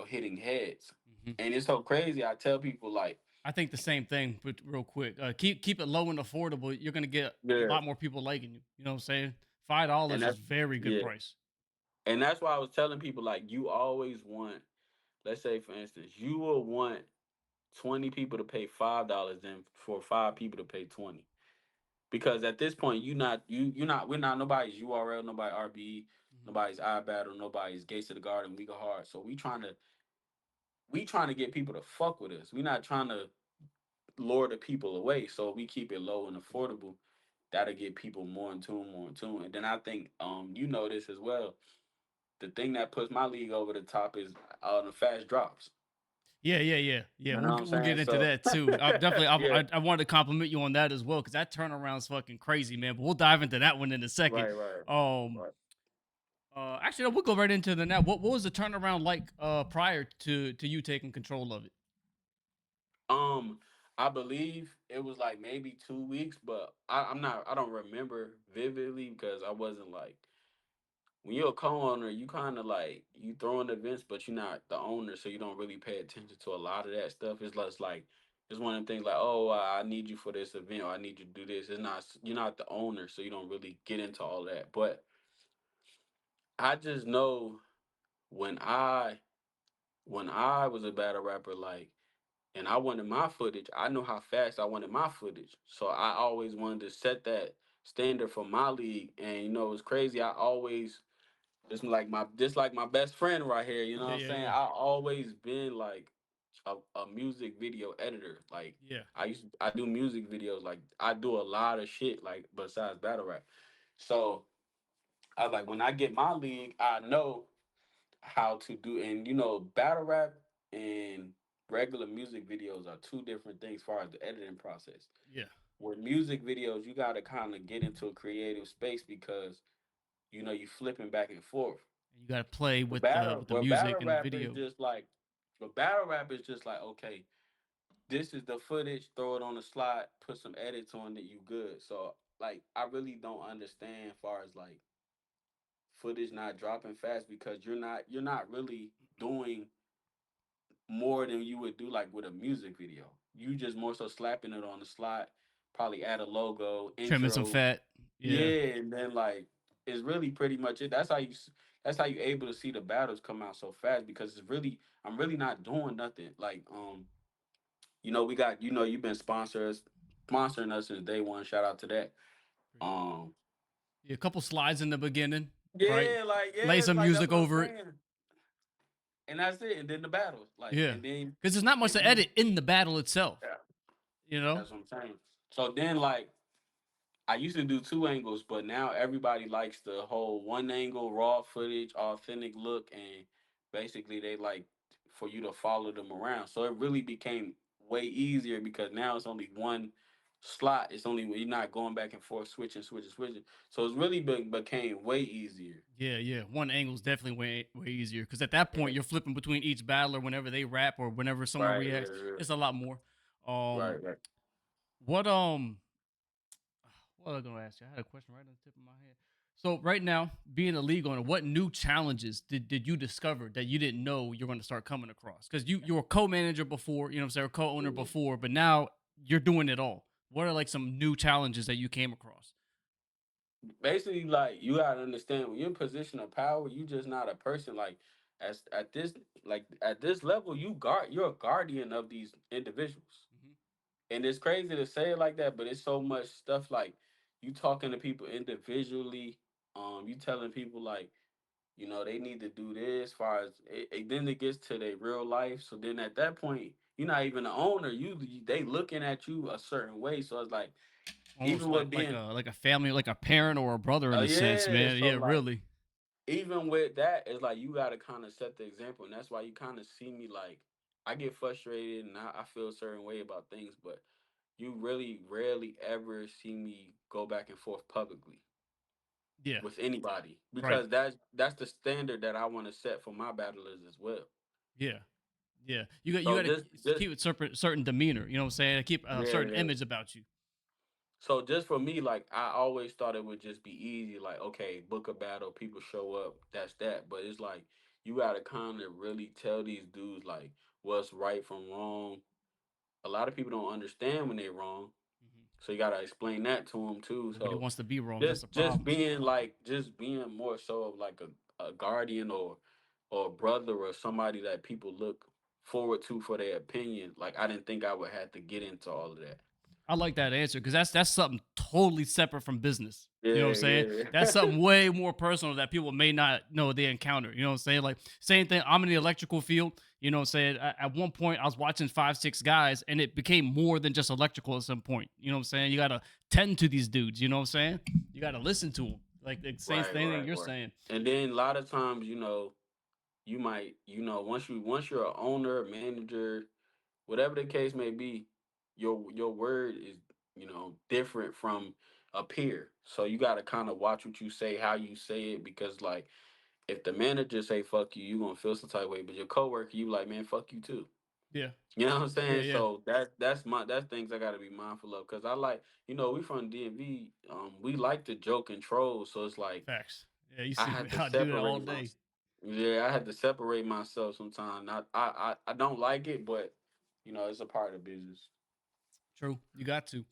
[SPEAKER 2] hitting heads.
[SPEAKER 1] Mhm.
[SPEAKER 2] And it's so crazy. I tell people like,
[SPEAKER 1] I think the same thing, but real quick, keep it low and affordable. You're gonna get a
[SPEAKER 2] yeah,
[SPEAKER 1] lot more people liking you. You know what I'm saying? $5
[SPEAKER 2] and
[SPEAKER 1] is
[SPEAKER 2] that's
[SPEAKER 1] very good
[SPEAKER 2] yeah.
[SPEAKER 1] price.
[SPEAKER 2] And that's why I was telling people like you always want, let's say for instance, you will want 20 people to pay $5 than for 5 people to pay 20. Because at this point you're not nobody's URL, nobody RBE,
[SPEAKER 1] Mhm.
[SPEAKER 2] nobody's iBattle, nobody's Gates of the Garden, we go hard. So we trying to get people to fuck with us. We not trying to lure the people away. So we keep it low and affordable. That'll get people more in tune, more in tune. And then I think this as well. The thing that puts my league over the top is the fast drops.
[SPEAKER 1] Yeah.
[SPEAKER 2] You know what I'm
[SPEAKER 1] We'll get
[SPEAKER 2] saying?
[SPEAKER 1] into
[SPEAKER 2] So
[SPEAKER 1] that too. I definitely,
[SPEAKER 2] yeah,
[SPEAKER 1] I wanted to compliment you on that as well because that turnaround's fucking crazy, man. But we'll dive into that one in a second.
[SPEAKER 2] right, right,
[SPEAKER 1] Um,
[SPEAKER 2] right.
[SPEAKER 1] actually, no, we'll go right into the now. What was the turnaround like prior to you taking control of it?
[SPEAKER 2] Um, I believe it was like maybe 2 weeks, but I'm not. I don't remember vividly because I wasn't like when you're a co-owner, you kind of like you throwing events, but you're not the owner, so you don't really pay attention to a lot of that stuff. It's less like it's one of them things like, oh, I need you for this event, or I need you to do this. It's not you're not the owner, so you don't really get into all that. But I just know when I when I was a battle rapper, like and I wanted my footage. I know how fast I wanted my footage. So I always wanted to set that standard for my league. And it's crazy. I always just like my best friend right here, you know what
[SPEAKER 1] Yeah,
[SPEAKER 2] I'm
[SPEAKER 1] yeah,
[SPEAKER 2] saying?
[SPEAKER 1] yeah,
[SPEAKER 2] I always been like a music video editor. Like
[SPEAKER 1] yeah,
[SPEAKER 2] I do music videos, like I do a lot of shit like besides battle rap. So I like when I get my league, I know how to do and battle rap and regular music videos are two different things as far as the editing process.
[SPEAKER 1] yeah.
[SPEAKER 2] With music videos you got to kind of get into a creative space because you flipping back and forth.
[SPEAKER 1] And you got to play
[SPEAKER 2] With
[SPEAKER 1] with the
[SPEAKER 2] battle
[SPEAKER 1] music
[SPEAKER 2] battle
[SPEAKER 1] and the
[SPEAKER 2] rap is
[SPEAKER 1] video.
[SPEAKER 2] just like but battle rap is just like okay, this is the footage, throw it on the slide, put some edits on it, you good. So like I really don't understand as far as like footage not dropping fast because you're not really doing more than you would do like with a music video. You just more so slapping it on the slide, probably add a logo,
[SPEAKER 1] Trimming some
[SPEAKER 2] intro,
[SPEAKER 1] fat. Yeah,
[SPEAKER 2] yeah, and then like it's really pretty much it. That's how you able to see the battles come out so fast because I'm really not doing nothing. Like we got you've been sponsoring us since day one. Shout out to that.
[SPEAKER 1] appreciate it.
[SPEAKER 2] Um
[SPEAKER 1] Yeah, a couple slides in the beginning, right? Lay
[SPEAKER 2] yeah, it's
[SPEAKER 1] some
[SPEAKER 2] like that's
[SPEAKER 1] music
[SPEAKER 2] what I'm
[SPEAKER 1] over it.
[SPEAKER 2] saying. And that's it. And then the battles. Like
[SPEAKER 1] Yeah,
[SPEAKER 2] and then
[SPEAKER 1] because there's not much
[SPEAKER 2] and
[SPEAKER 1] to
[SPEAKER 2] then
[SPEAKER 1] edit in the battle itself.
[SPEAKER 2] yeah,
[SPEAKER 1] You know?
[SPEAKER 2] that's what I'm saying. So then like I used to do two angles, but now everybody likes the whole one angle, raw footage, authentic look, and basically they like for you to follow them around. So it really became way easier because now it's only one. slot. It's only when you're not going back and forth, switching. So it's really became way easier.
[SPEAKER 1] Yeah, yeah. One angle's definitely way easier because at that
[SPEAKER 2] Yeah.
[SPEAKER 1] point you're flipping between each battler whenever they rap or whenever someone
[SPEAKER 2] Right,
[SPEAKER 1] reacts.
[SPEAKER 2] right,
[SPEAKER 1] It's a lot more. Um,
[SPEAKER 2] right.
[SPEAKER 1] what what was I gonna ask you? I had a question right on the tip of my head. So right now, being a league owner, what new challenges did you discover that you didn't know you're going to start coming across? Because you were co-manager before, you know what I'm saying, or co-owner
[SPEAKER 2] Mhm.
[SPEAKER 1] before, but now you're doing it all. What are like some new challenges that you came across?
[SPEAKER 2] Basically, like you gotta understand when you're in position of power, you just not a person. Like as at this level, you're a guardian of these individuals.
[SPEAKER 1] Hmm.
[SPEAKER 2] And it's crazy to say it like that, but it's so much stuff like you talking to people individually. You telling people like, they need to do this. As far as then it gets to their real life. So then at that point, you're not even the owner. They looking at you a certain way. So it's like
[SPEAKER 1] Almost
[SPEAKER 2] even
[SPEAKER 1] like
[SPEAKER 2] with being,
[SPEAKER 1] like a family, like a parent or a brother in a sense,
[SPEAKER 2] yeah.
[SPEAKER 1] man.
[SPEAKER 2] So
[SPEAKER 1] Yeah,
[SPEAKER 2] like
[SPEAKER 1] really.
[SPEAKER 2] even with that, it's like you got to kind of set the example, and that's why you kind of see me like I get frustrated and I feel a certain way about things, but you really rarely ever see me go back and forth publicly
[SPEAKER 1] Yeah,
[SPEAKER 2] with anybody
[SPEAKER 1] right.
[SPEAKER 2] because that's the standard that I want to set for my battlers as well.
[SPEAKER 1] Yeah, yeah. You
[SPEAKER 2] So
[SPEAKER 1] got to
[SPEAKER 2] just
[SPEAKER 1] keep a certain demeanor. You know what I'm saying? Keep a
[SPEAKER 2] yeah,
[SPEAKER 1] certain
[SPEAKER 2] yeah.
[SPEAKER 1] image about you.
[SPEAKER 2] So just for me, like I always thought it would just be easy, like okay, book a battle, people show up, that's that. But it's like you gotta kind of really tell these dudes like what's right from wrong. A lot of people don't understand when they're wrong,
[SPEAKER 1] Mhm.
[SPEAKER 2] so you gotta explain that to them too.
[SPEAKER 1] Nobody
[SPEAKER 2] So
[SPEAKER 1] wants to be wrong. That's
[SPEAKER 2] just
[SPEAKER 1] the
[SPEAKER 2] just
[SPEAKER 1] problem.
[SPEAKER 2] being like just being more so of like a guardian or a brother or somebody that people look forward to for their opinion. Like I didn't think I would have to get into all of that.
[SPEAKER 1] I like that answer because that's something totally separate from business. You know what I'm
[SPEAKER 2] Yeah,
[SPEAKER 1] saying? That's
[SPEAKER 2] yeah.
[SPEAKER 1] something way more personal that people may not know they encounter. You know what I'm saying? Like same thing. I'm in the electrical field. You know what I'm saying? At one point, I was watching 5, 6 guys, and it became more than just electrical at some point. You know what I'm saying? You gotta tend to these dudes. You know what I'm saying? You gotta listen to them. Like the same
[SPEAKER 2] Right,
[SPEAKER 1] thing
[SPEAKER 2] right,
[SPEAKER 1] you're
[SPEAKER 2] right.
[SPEAKER 1] saying.
[SPEAKER 2] And then a lot of times, you might, once you're an owner, manager, whatever the case may be, your word is, different from a peer. So you gotta kind of watch what you say, how you say it, because like if the manager say fuck you, you gonna feel some type of way. But your coworker, you like, man, fuck you too.
[SPEAKER 1] Yeah,
[SPEAKER 2] You know what I'm
[SPEAKER 1] yeah,
[SPEAKER 2] saying?
[SPEAKER 1] yeah.
[SPEAKER 2] So that's things I gotta be mindful of. Cause I like, we from DMV, we like to joke and troll. So it's like
[SPEAKER 1] Facts. Yeah, you
[SPEAKER 2] I
[SPEAKER 1] see me.
[SPEAKER 2] had to
[SPEAKER 1] I do that all
[SPEAKER 2] separate my
[SPEAKER 1] day.
[SPEAKER 2] yeah, I had to separate myself sometimes. I don't like it, but it's a part of business.
[SPEAKER 1] True. You got to.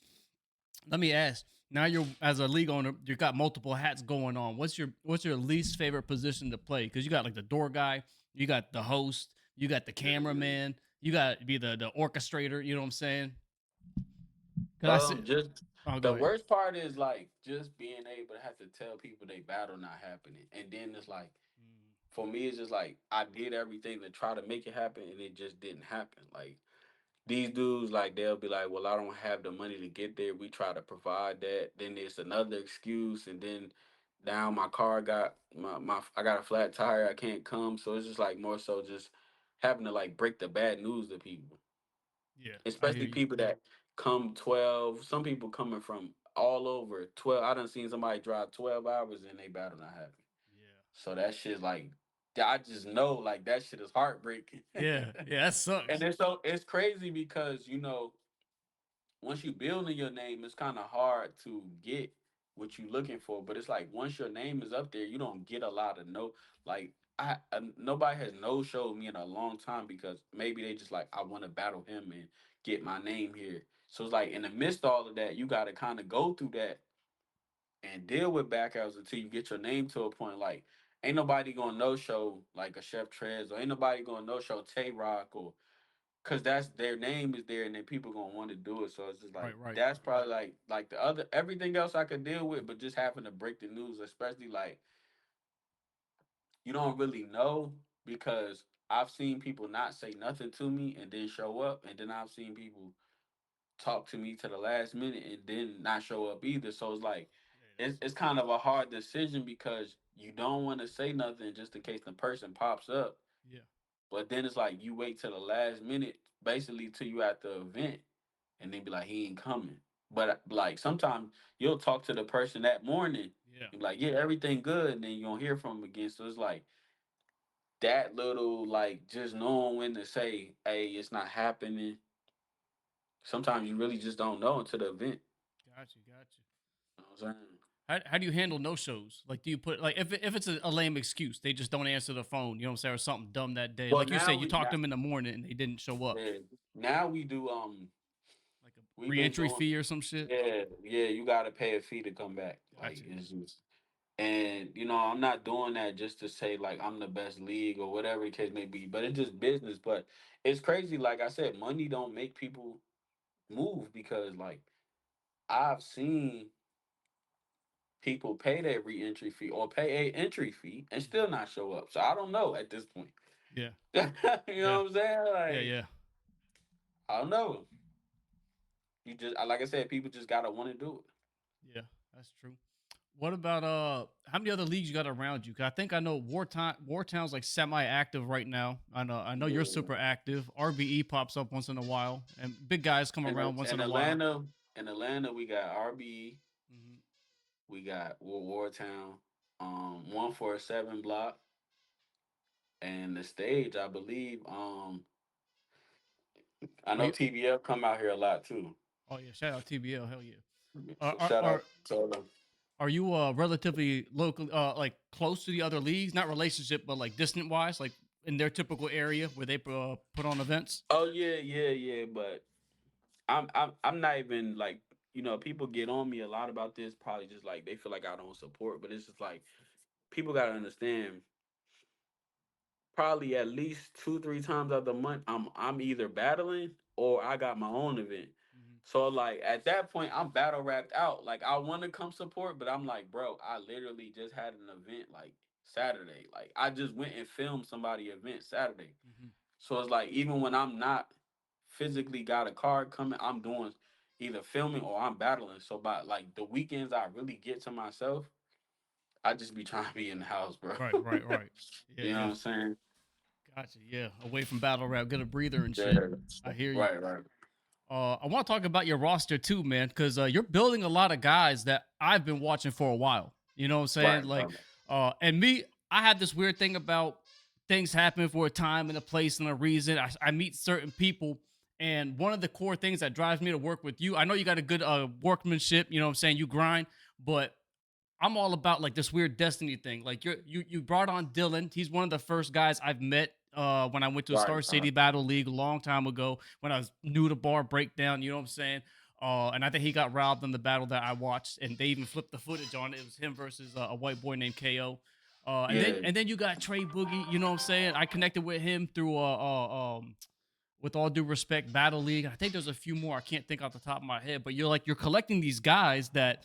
[SPEAKER 1] Let me ask. Now you're as a league owner, you got multiple hats going on. What's your least favorite position to play? Because you got like the door guy, you got the host, you got the
[SPEAKER 2] Yeah.
[SPEAKER 1] cameraman, you got to be the orchestrator. You know what I'm saying? Because I see.
[SPEAKER 2] Just
[SPEAKER 1] Oh,
[SPEAKER 2] the
[SPEAKER 1] go ahead.
[SPEAKER 2] worst part is like just being able to have to tell people they battle not happening, and then it's like
[SPEAKER 1] Mm.
[SPEAKER 2] for me, it's just like I did everything to try to make it happen, and it just didn't happen. Like these dudes, like they'll be like, "Well, I don't have the money to get there." We try to provide that. Then there's another excuse, and then now my car got I got a flat tire. I can't come, so it's just like more so just having to like break the bad news to people,
[SPEAKER 1] Yeah, I hear
[SPEAKER 2] especially
[SPEAKER 1] you.
[SPEAKER 2] people that come 12. Some people coming from all over 12. I done seen somebody drive 12 hours and they battle not happy.
[SPEAKER 1] Yeah,
[SPEAKER 2] So that shit like I just know like that shit is heartbreaking.
[SPEAKER 1] yeah, yeah. That
[SPEAKER 2] And
[SPEAKER 1] sucks.
[SPEAKER 2] it's crazy because once you build in your name, it's kind of hard to get what you looking for. But it's like once your name is up there, you don't get a lot of no. Like nobody has no showed me in a long time because maybe they just like I want to battle him and get my name here. So it's like in the midst of all of that, you got to kind of go through that and deal with backouts until you get your name to a point. Like ain't nobody gonna no show like a Chef Trez or ain't nobody gonna no show Tay Rock or because that's their name is there and then people gonna want to do it. So it's just like
[SPEAKER 1] Right, right.
[SPEAKER 2] that's probably like the other everything else I could deal with, but just having to break the news, especially like you don't really know because I've seen people not say nothing to me and then show up, and then I've seen people talk to me to the last minute and then not show up either. So it's like
[SPEAKER 1] Yeah, that
[SPEAKER 2] it's
[SPEAKER 1] sucks.
[SPEAKER 2] kind of a hard decision because you don't want to say nothing just in case the person pops up.
[SPEAKER 1] Yeah,
[SPEAKER 2] But then it's like you wait till the last minute, basically till you at the event, and they be like, he ain't coming. But like sometimes you'll talk to the person that morning
[SPEAKER 1] Yeah.
[SPEAKER 2] and be like, yeah, everything good, and then you don't hear from them again. So it's like that little like just knowing when to say, hey, it's not happening. Sometimes you really just don't know until the event.
[SPEAKER 1] Gotcha, gotcha.
[SPEAKER 2] You know what I'm saying?
[SPEAKER 1] How do you handle no shows? Like, do you put like if it's a lame excuse, they just don't answer the phone, you know what I'm saying, or something dumb that day.
[SPEAKER 2] Well,
[SPEAKER 1] Like you
[SPEAKER 2] now
[SPEAKER 1] said, you
[SPEAKER 2] we
[SPEAKER 1] talked
[SPEAKER 2] now,
[SPEAKER 1] to them in the morning and they didn't show up.
[SPEAKER 2] yeah, now we do
[SPEAKER 1] Like a
[SPEAKER 2] we've been
[SPEAKER 1] reentry
[SPEAKER 2] doing
[SPEAKER 1] fee or some shit.
[SPEAKER 2] yeah, you gotta pay a fee to come back. Like
[SPEAKER 1] Gotcha.
[SPEAKER 2] it's just and I'm not doing that just to say like I'm the best league or whatever the case may be, but it's just business. But it's crazy, like I said, money don't make people move because like I've seen people pay their reentry fee or pay a entry fee and
[SPEAKER 1] Mhm.
[SPEAKER 2] still not show up. So I don't know at this point.
[SPEAKER 1] Yeah.
[SPEAKER 2] You
[SPEAKER 1] Yeah.
[SPEAKER 2] know what I'm saying?
[SPEAKER 1] Yeah.
[SPEAKER 2] Like
[SPEAKER 1] Yeah.
[SPEAKER 2] I don't know. You just like I said, people just gotta want to do it.
[SPEAKER 1] Yeah. That's true. What about how many other leagues you got around you? 'Cause I think I know Wartown's like semi-active right now. I know you're
[SPEAKER 2] Yeah.
[SPEAKER 1] super active. RBE pops up once in a while, and big guys come
[SPEAKER 2] And
[SPEAKER 1] around once in
[SPEAKER 2] in
[SPEAKER 1] a while.
[SPEAKER 2] Atlanta, we got RBE,
[SPEAKER 1] Hmm.
[SPEAKER 2] we got Wartown, 147 block, and the stage. I believe. I
[SPEAKER 1] Are
[SPEAKER 2] know
[SPEAKER 1] you?
[SPEAKER 2] TBF come out here a lot too.
[SPEAKER 1] Oh yeah, shout out TBL, hell yeah. Are
[SPEAKER 2] So
[SPEAKER 1] are
[SPEAKER 2] shout out
[SPEAKER 1] are,
[SPEAKER 2] to them.
[SPEAKER 1] are you relatively local, like close to the other leagues? Not relationship, but like distant wise, like in their typical area where they put on events.
[SPEAKER 2] Oh yeah, yeah, yeah. But I'm not even like people get on me a lot about this. Probably just like they feel like I don't support, but it's just like people gotta understand. Probably at least 2 3 times out of the month, I'm either battling or I got my own event.
[SPEAKER 1] Hmm.
[SPEAKER 2] So like at that point, I'm battle wrapped out. Like I want to come support, but I'm like, bro, I literally just had an event like Saturday. Like I just went and filmed somebody event Saturday.
[SPEAKER 1] Hmm.
[SPEAKER 2] So it's like even when I'm not physically got a card coming, I'm doing either filming or I'm battling. So by like the weekends I really get to myself, I just be trying to be in the house, bro.
[SPEAKER 1] Right, right, right. Yeah,
[SPEAKER 2] You know what
[SPEAKER 1] yeah.
[SPEAKER 2] I'm saying?
[SPEAKER 1] Gotcha. Yeah, away from battle rap, get a breather and
[SPEAKER 2] Yeah.
[SPEAKER 1] shit. I hear you.
[SPEAKER 2] Right, right.
[SPEAKER 1] I want to talk about your roster too, man, because you're building a lot of guys that I've been watching for a while. You know what I'm saying?
[SPEAKER 2] Right,
[SPEAKER 1] Like,
[SPEAKER 2] right.
[SPEAKER 1] and me, I have this weird thing about things happening for a time and a place and a reason. I meet certain people, and one of the core things that drives me to work with you, I know you got a good workmanship. You know what I'm saying? You grind, but I'm all about like this weird destiny thing. Like you brought on Dylan. He's one of the first guys I've met when I went to a
[SPEAKER 2] Right,
[SPEAKER 1] Star
[SPEAKER 2] right.
[SPEAKER 1] City Battle League a long time ago when I was new to bar breakdown. You know what I'm saying? And I think he got robbed in the battle that I watched, and they even flipped the footage on it. It was him versus a white boy named KO. And then
[SPEAKER 2] Yeah.
[SPEAKER 1] and then you got Trey Boogie. You know what I'm saying? I connected with him through with all due respect, Battle League. I think there's a few more I can't think off the top of my head, but you're collecting these guys that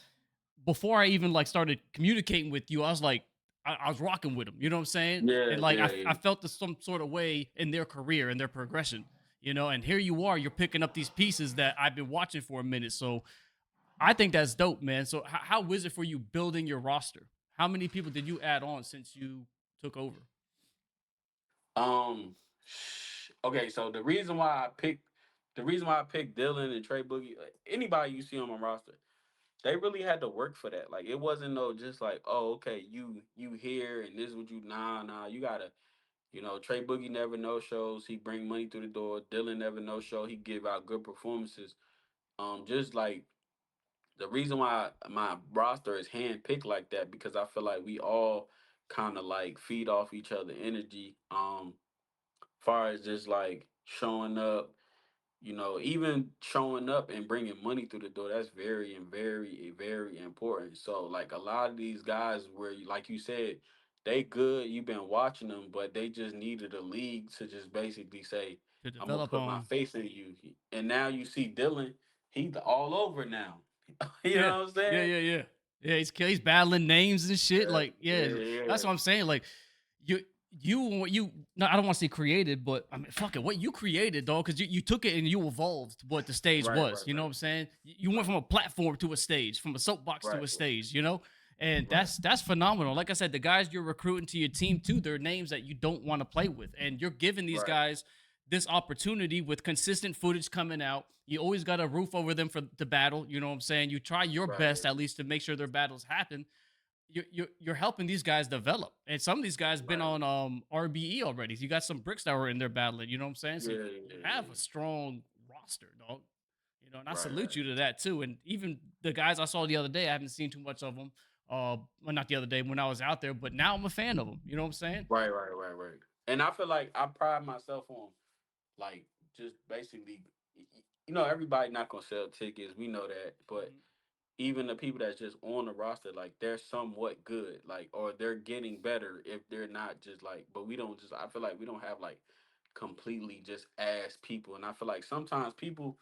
[SPEAKER 1] before I even like started communicating with you, I was like, I was rocking with them. You know what I'm saying?
[SPEAKER 2] Yeah,
[SPEAKER 1] And like
[SPEAKER 2] yeah,
[SPEAKER 1] I
[SPEAKER 2] yeah.
[SPEAKER 1] felt some sort of way in their career and their progression. You know, and here you are, you're picking up these pieces that I've been watching for a minute. So I think that's dope, man. So how is it for you building your roster? How many people did you add on since you took over?
[SPEAKER 2] Okay, so the reason why I picked Dylan and Trey Boogie, like, anybody you see on my roster, they really had to work for that. Like it wasn't no just like, oh, okay, you here and this is what you nah, you gotta, Trey Boogie never no shows. He bring money through the door. Dylan never no show. He give out good performances. Just like the reason why my roster is hand picked like that because I feel like we all kind of like feed off each other energy. Far as just like showing up, even showing up and bringing money through the door, that's very and very very important. So like a lot of these guys where like you said, they good, you've been watching them, but they just needed a league to just basically say,
[SPEAKER 1] To
[SPEAKER 2] I'm gonna
[SPEAKER 1] develop
[SPEAKER 2] put my
[SPEAKER 1] on.
[SPEAKER 2] face in you. And now you see Dylan, he's all over now. You
[SPEAKER 1] Yeah,
[SPEAKER 2] know what I'm
[SPEAKER 1] yeah,
[SPEAKER 2] saying?
[SPEAKER 1] yeah, yeah. Yeah, he's battling names and shit.
[SPEAKER 2] Yeah,
[SPEAKER 1] Like, yeah,
[SPEAKER 2] yeah, yeah.
[SPEAKER 1] that's what I'm saying. Like, you you no, I don't want to say created, but I mean, fuck it, what you created, dog, because you took it and you evolved what the stage
[SPEAKER 2] Right,
[SPEAKER 1] was.
[SPEAKER 2] right,
[SPEAKER 1] You know
[SPEAKER 2] right,
[SPEAKER 1] what I'm saying? You went from a platform to a stage, from a soapbox to
[SPEAKER 2] right,
[SPEAKER 1] a stage. You know, and
[SPEAKER 2] right,
[SPEAKER 1] that's phenomenal. Like I said, the guys you're recruiting to your team too, they're names that you don't want to play with, and you're giving these
[SPEAKER 2] right.
[SPEAKER 1] guys this opportunity with consistent footage coming out. You always got a roof over them for the battle. You know what I'm saying? You try your best
[SPEAKER 2] Right.
[SPEAKER 1] at least to make sure their battles happen. You're helping these guys develop, and some of these guys been
[SPEAKER 2] Right.
[SPEAKER 1] on RBE already. You got some bricks that were in there battling. You know what I'm saying? So
[SPEAKER 2] Yeah.
[SPEAKER 1] you
[SPEAKER 2] Yeah.
[SPEAKER 1] have a
[SPEAKER 2] Yeah.
[SPEAKER 1] strong roster, dog. And I
[SPEAKER 2] Right.
[SPEAKER 1] salute you
[SPEAKER 2] Right.
[SPEAKER 1] to that too. And even the guys I saw the other day, I haven't seen too much of them. Well, not the other day when I was out there, but now I'm a fan of them. You know what I'm saying?
[SPEAKER 2] Right. Right. Right. Right. And I feel like I pride myself on like just basically, everybody not gonna sell tickets. We know that, but
[SPEAKER 1] Mhm.
[SPEAKER 2] even the people that's just on the roster, like they're somewhat good, like or they're getting better if they're not just like. But we don't just. I feel like we don't have like completely just ass people, and I feel like sometimes people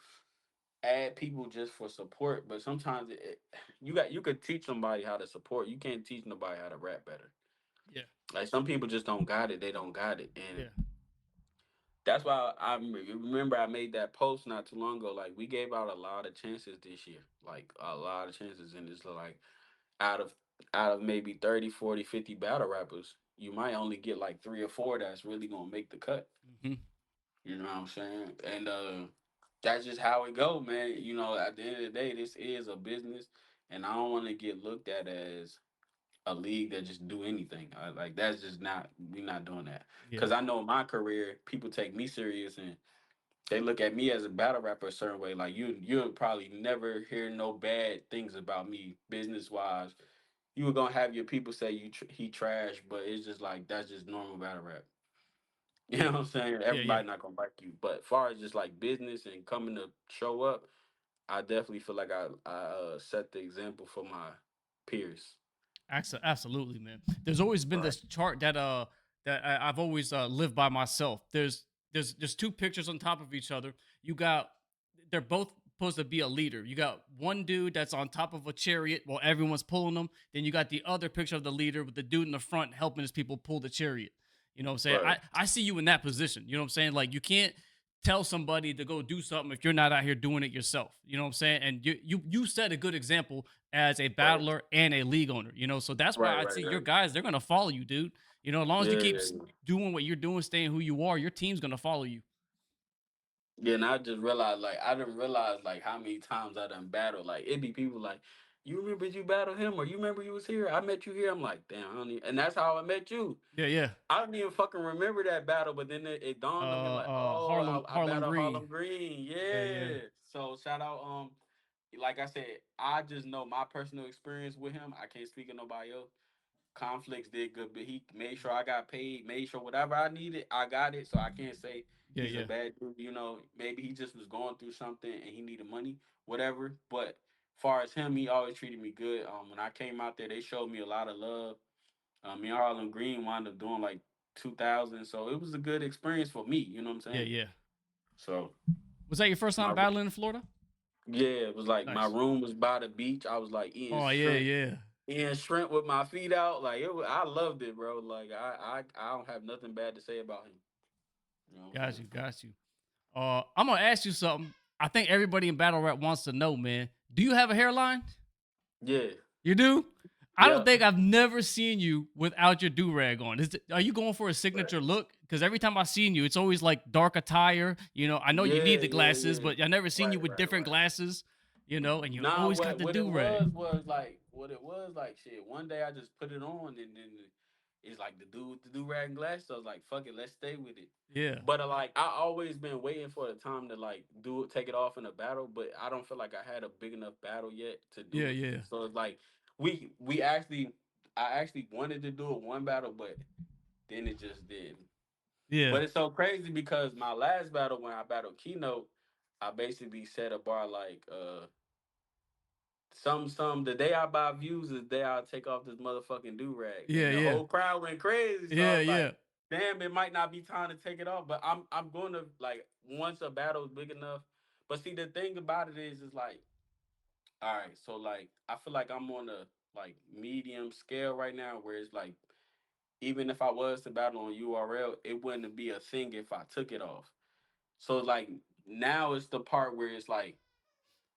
[SPEAKER 2] add people just for support, but sometimes you could teach somebody how to support. You can't teach nobody how to rap better.
[SPEAKER 1] Yeah,
[SPEAKER 2] Like some people just don't got it. They don't got it, and
[SPEAKER 1] yeah,
[SPEAKER 2] that's why remember I made that post not too long ago. Like we gave out a lot of chances this year, like a lot of chances, and it's like out of maybe 30, 40, 50 battle rappers, you might only get like three or four that's really gonna make the cut.
[SPEAKER 1] hmm
[SPEAKER 2] You know what I'm saying? And that's just how it go, man. At the end of the day, this is a business, and I don't want to get looked at as a league that just do anything. Like that's just not we not doing that.
[SPEAKER 1] yeah,
[SPEAKER 2] Cause I know in my career, people take me serious and they look at me as a battle rapper a certain way. Like you'll probably never hear no bad things about me business wise. You were gonna have your people say he trash, but it's just like that's just normal battle rap. You
[SPEAKER 1] yeah,
[SPEAKER 2] know what I'm saying?
[SPEAKER 1] yeah, yeah.
[SPEAKER 2] Everybody not gonna like you, but as far as just like business and coming to show up, I definitely feel like I set the example for my peers.
[SPEAKER 1] Absolutely, man. There's always been
[SPEAKER 2] Right.
[SPEAKER 1] this chart that I've always lived by myself. There's two pictures on top of each other. You got they're both supposed to be a leader. You got one dude that's on top of a chariot while everyone's pulling them. Then you got the other picture of the leader with the dude in the front helping his people pull the chariot. You know what I'm saying?
[SPEAKER 2] Right.
[SPEAKER 1] I see you in that position. You know what I'm saying? Like you can't tell somebody to go do something if you're not out here doing it yourself. You know what I'm saying? And you set a good example as a
[SPEAKER 2] Right.
[SPEAKER 1] battler and a league owner. So that's why
[SPEAKER 2] Right.
[SPEAKER 1] I'd
[SPEAKER 2] Right.
[SPEAKER 1] say your
[SPEAKER 2] Right.
[SPEAKER 1] guys they're gonna follow you, dude. As long as you
[SPEAKER 2] Yeah.
[SPEAKER 1] keep
[SPEAKER 2] Yeah. Yeah.
[SPEAKER 1] doing what you're doing, staying who you are, your team's gonna follow you.
[SPEAKER 2] Yeah, and I just realized, like, I didn't realize, like, how many times I done battled. Like, it be people like, you remember you battled him, or you remember you was here? I met you here. I'm like, damn, I don't even, and that's how I met you.
[SPEAKER 1] Yeah, yeah.
[SPEAKER 2] I don't even fucking remember that battle, but then it dawned on me, like, oh, I
[SPEAKER 1] Harlem
[SPEAKER 2] battled Harlem
[SPEAKER 1] Green.
[SPEAKER 2] Green.
[SPEAKER 1] Yeah, yeah,
[SPEAKER 2] Yeah. So shout out, like I said, I just know my personal experience with him. I can't speak of nobody else. Conflicts did good, but he made sure I got paid, made sure whatever I needed, I got it. So I can't say
[SPEAKER 1] yeah,
[SPEAKER 2] he's a
[SPEAKER 1] yeah,
[SPEAKER 2] bad dude. Maybe he just was going through something and he needed money, whatever. But far as him, he always treated me good. When I came out there, they showed me a lot of love. Me and Harlem Green wound up doing like 2,000, so it was a good experience for me. You know what I'm
[SPEAKER 1] yeah,
[SPEAKER 2] saying?
[SPEAKER 1] yeah.
[SPEAKER 2] So
[SPEAKER 1] Was that your first time
[SPEAKER 2] my
[SPEAKER 1] battling in Florida?
[SPEAKER 2] yeah, it was like my
[SPEAKER 1] Nice.
[SPEAKER 2] room was by the beach. I was like
[SPEAKER 1] Oh yeah, yeah.
[SPEAKER 2] eating shrimp with my feet out. Like I loved it, bro. Like I don't have nothing bad to say about him. You know what I'm
[SPEAKER 1] Got
[SPEAKER 2] saying?
[SPEAKER 1] you, got you. I'm gonna ask you something. I think everybody in battle rap wants to know, man. Do you have a hairline?
[SPEAKER 2] Yeah.
[SPEAKER 1] You do? I don't
[SPEAKER 2] Yeah.
[SPEAKER 1] think I've never seen you without your do rag on. Are you going for a
[SPEAKER 2] Right.
[SPEAKER 1] signature look? Because every time I've seen you, it's always like dark attire. I know you need
[SPEAKER 2] Yeah,
[SPEAKER 1] the
[SPEAKER 2] yeah,
[SPEAKER 1] glasses,
[SPEAKER 2] yeah.
[SPEAKER 1] but I never seen you
[SPEAKER 2] Right,
[SPEAKER 1] with
[SPEAKER 2] right,
[SPEAKER 1] different
[SPEAKER 2] right.
[SPEAKER 1] glasses. And you
[SPEAKER 2] Nah,
[SPEAKER 1] always got the
[SPEAKER 2] what it
[SPEAKER 1] do rag.
[SPEAKER 2] was like what it was like shit. One day I just put it on and then it's like the dude with the do rag and glasses. So I was like, fuck it, let's stay with it.
[SPEAKER 1] Yeah,
[SPEAKER 2] But like I always been waiting for the time to like do it, take it off in a battle, but I don't feel like I had a big enough battle yet to
[SPEAKER 1] yeah,
[SPEAKER 2] do it.
[SPEAKER 1] yeah,
[SPEAKER 2] So it's like we actually I actually wanted to do it one battle, but then it just didn't.
[SPEAKER 1] yeah,
[SPEAKER 2] But it's so crazy because my last battle when I battled Keynote, I basically set a bar like some the day I buy views is the day I take off this motherfucking do rag.
[SPEAKER 1] yeah,
[SPEAKER 2] And the
[SPEAKER 1] yeah,
[SPEAKER 2] whole crowd went crazy. So I
[SPEAKER 1] yeah,
[SPEAKER 2] was
[SPEAKER 1] yeah,
[SPEAKER 2] like, damn, it might not be time to take it off. But I'm going to like once a battle is big enough. But see the thing about it is like, all right, so like I feel like I'm on a like medium scale right now where it's like even if I was to battle on URL, it wouldn't be a thing if I took it off. So like now it's the part where it's like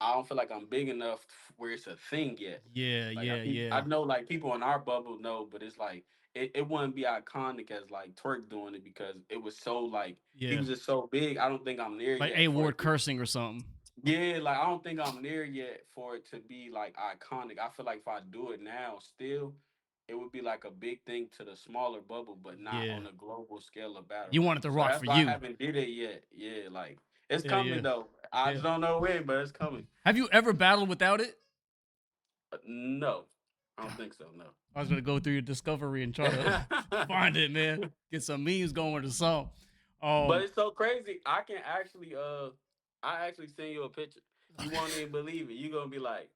[SPEAKER 2] I don't feel like I'm big enough where it's a thing yet.
[SPEAKER 1] Yeah,
[SPEAKER 2] Like
[SPEAKER 1] yeah,
[SPEAKER 2] I
[SPEAKER 1] yeah,
[SPEAKER 2] know like people in our bubble know, but it's like it wouldn't be iconic as like Twerk doing it because it was so like he
[SPEAKER 1] yeah.
[SPEAKER 2] was just so big. I don't think I'm there
[SPEAKER 1] Like
[SPEAKER 2] yet
[SPEAKER 1] A
[SPEAKER 2] for
[SPEAKER 1] Ward
[SPEAKER 2] it.
[SPEAKER 1] cursing or something.
[SPEAKER 2] Yeah, like I don't think I'm there yet for it to be like iconic. I feel like if I do it now, still, it would be like a big thing to the smaller bubble, but not
[SPEAKER 1] Yeah.
[SPEAKER 2] on a global scale of battle
[SPEAKER 1] You want it to
[SPEAKER 2] rappers. So
[SPEAKER 1] rock
[SPEAKER 2] that's
[SPEAKER 1] for
[SPEAKER 2] why I
[SPEAKER 1] you.
[SPEAKER 2] haven't did it yet. Yeah, like it's
[SPEAKER 1] Yeah, yeah,
[SPEAKER 2] coming though. I
[SPEAKER 1] yeah.
[SPEAKER 2] just don't know when, but it's coming.
[SPEAKER 1] Have you ever battled without it?
[SPEAKER 2] No, I don't
[SPEAKER 1] God,
[SPEAKER 2] think so.
[SPEAKER 1] I was gonna go through your discovery and try to
[SPEAKER 2] No.
[SPEAKER 1] find it, man. Get some memes going or something.
[SPEAKER 2] But
[SPEAKER 1] Um,
[SPEAKER 2] it's so crazy. I actually send you a picture. You won't even believe it. You gonna be like,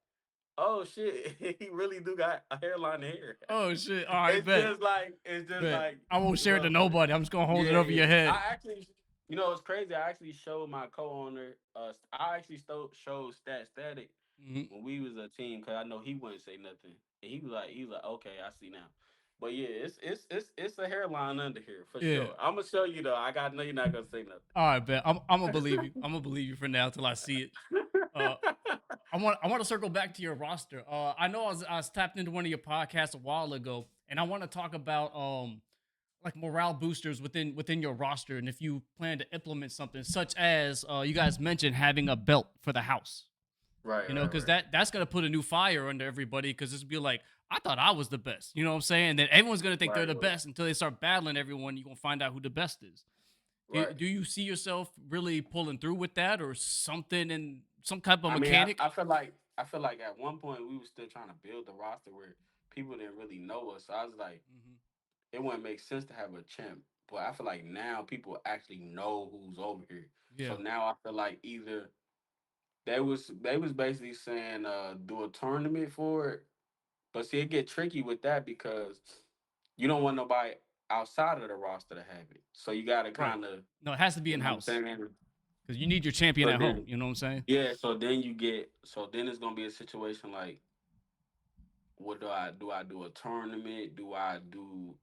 [SPEAKER 2] oh shit, he really do got a hairline hair.
[SPEAKER 1] oh shit. All right, bet,
[SPEAKER 2] It's just
[SPEAKER 1] bet.
[SPEAKER 2] like
[SPEAKER 1] I won't share it to
[SPEAKER 2] look, man.
[SPEAKER 1] nobody. I'm just gonna hold it
[SPEAKER 2] Yeah,
[SPEAKER 1] over
[SPEAKER 2] yeah.
[SPEAKER 1] your head.
[SPEAKER 2] I actually, it's crazy. I actually showed my co-owner. I actually showed Static
[SPEAKER 1] Mhm.
[SPEAKER 2] when we was a team because I know he wouldn't say nothing, and he was like, okay, I see now. But yeah, it's a hairline under here for
[SPEAKER 1] Yeah.
[SPEAKER 2] sure. I'm gonna show you though. I got know you're not gonna say
[SPEAKER 1] All right, bet. I'm gonna believe you. I'm gonna believe you for now till I see it. Uh,
[SPEAKER 2] nothing.
[SPEAKER 1] I want to circle back to your roster. I know I was tapped into one of your podcasts a while ago, and I want to talk about like morale boosters within your roster, and if you plan to implement something such as you guys mentioned having a belt for the house.
[SPEAKER 2] Right,
[SPEAKER 1] You know,
[SPEAKER 2] right,
[SPEAKER 1] because
[SPEAKER 2] right,
[SPEAKER 1] that's gonna put a new fire under everybody. Because it's be like, I thought I was the best. You know what I'm saying? And then everyone's gonna think they're
[SPEAKER 2] right,
[SPEAKER 1] the
[SPEAKER 2] right,
[SPEAKER 1] best until they start battling everyone. You're gonna find out who the best is.
[SPEAKER 2] right.
[SPEAKER 1] Do you see yourself really pulling through with that, or something in some type of
[SPEAKER 2] I mean,
[SPEAKER 1] mechanic?
[SPEAKER 2] I feel like at one point we were still trying to build the roster where people didn't really know us. So I was like,
[SPEAKER 1] Hmm.
[SPEAKER 2] it wouldn't make sense to have a champ. But I feel like now people actually know who's over here. So
[SPEAKER 1] Yeah,
[SPEAKER 2] now I feel like either they was basically saying do a tournament for it. But see it get tricky with that because you don't want nobody outside of the roster to have it. So you gotta
[SPEAKER 1] right.
[SPEAKER 2] kinda,
[SPEAKER 1] No, it has to be
[SPEAKER 2] you
[SPEAKER 1] in
[SPEAKER 2] know what I'm
[SPEAKER 1] house
[SPEAKER 2] saying?
[SPEAKER 1] because you need your champion
[SPEAKER 2] So
[SPEAKER 1] at home.
[SPEAKER 2] then
[SPEAKER 1] You know what I'm saying?
[SPEAKER 2] yeah, so then it's gonna be a situation like what do I do? I do a tournament? Do I do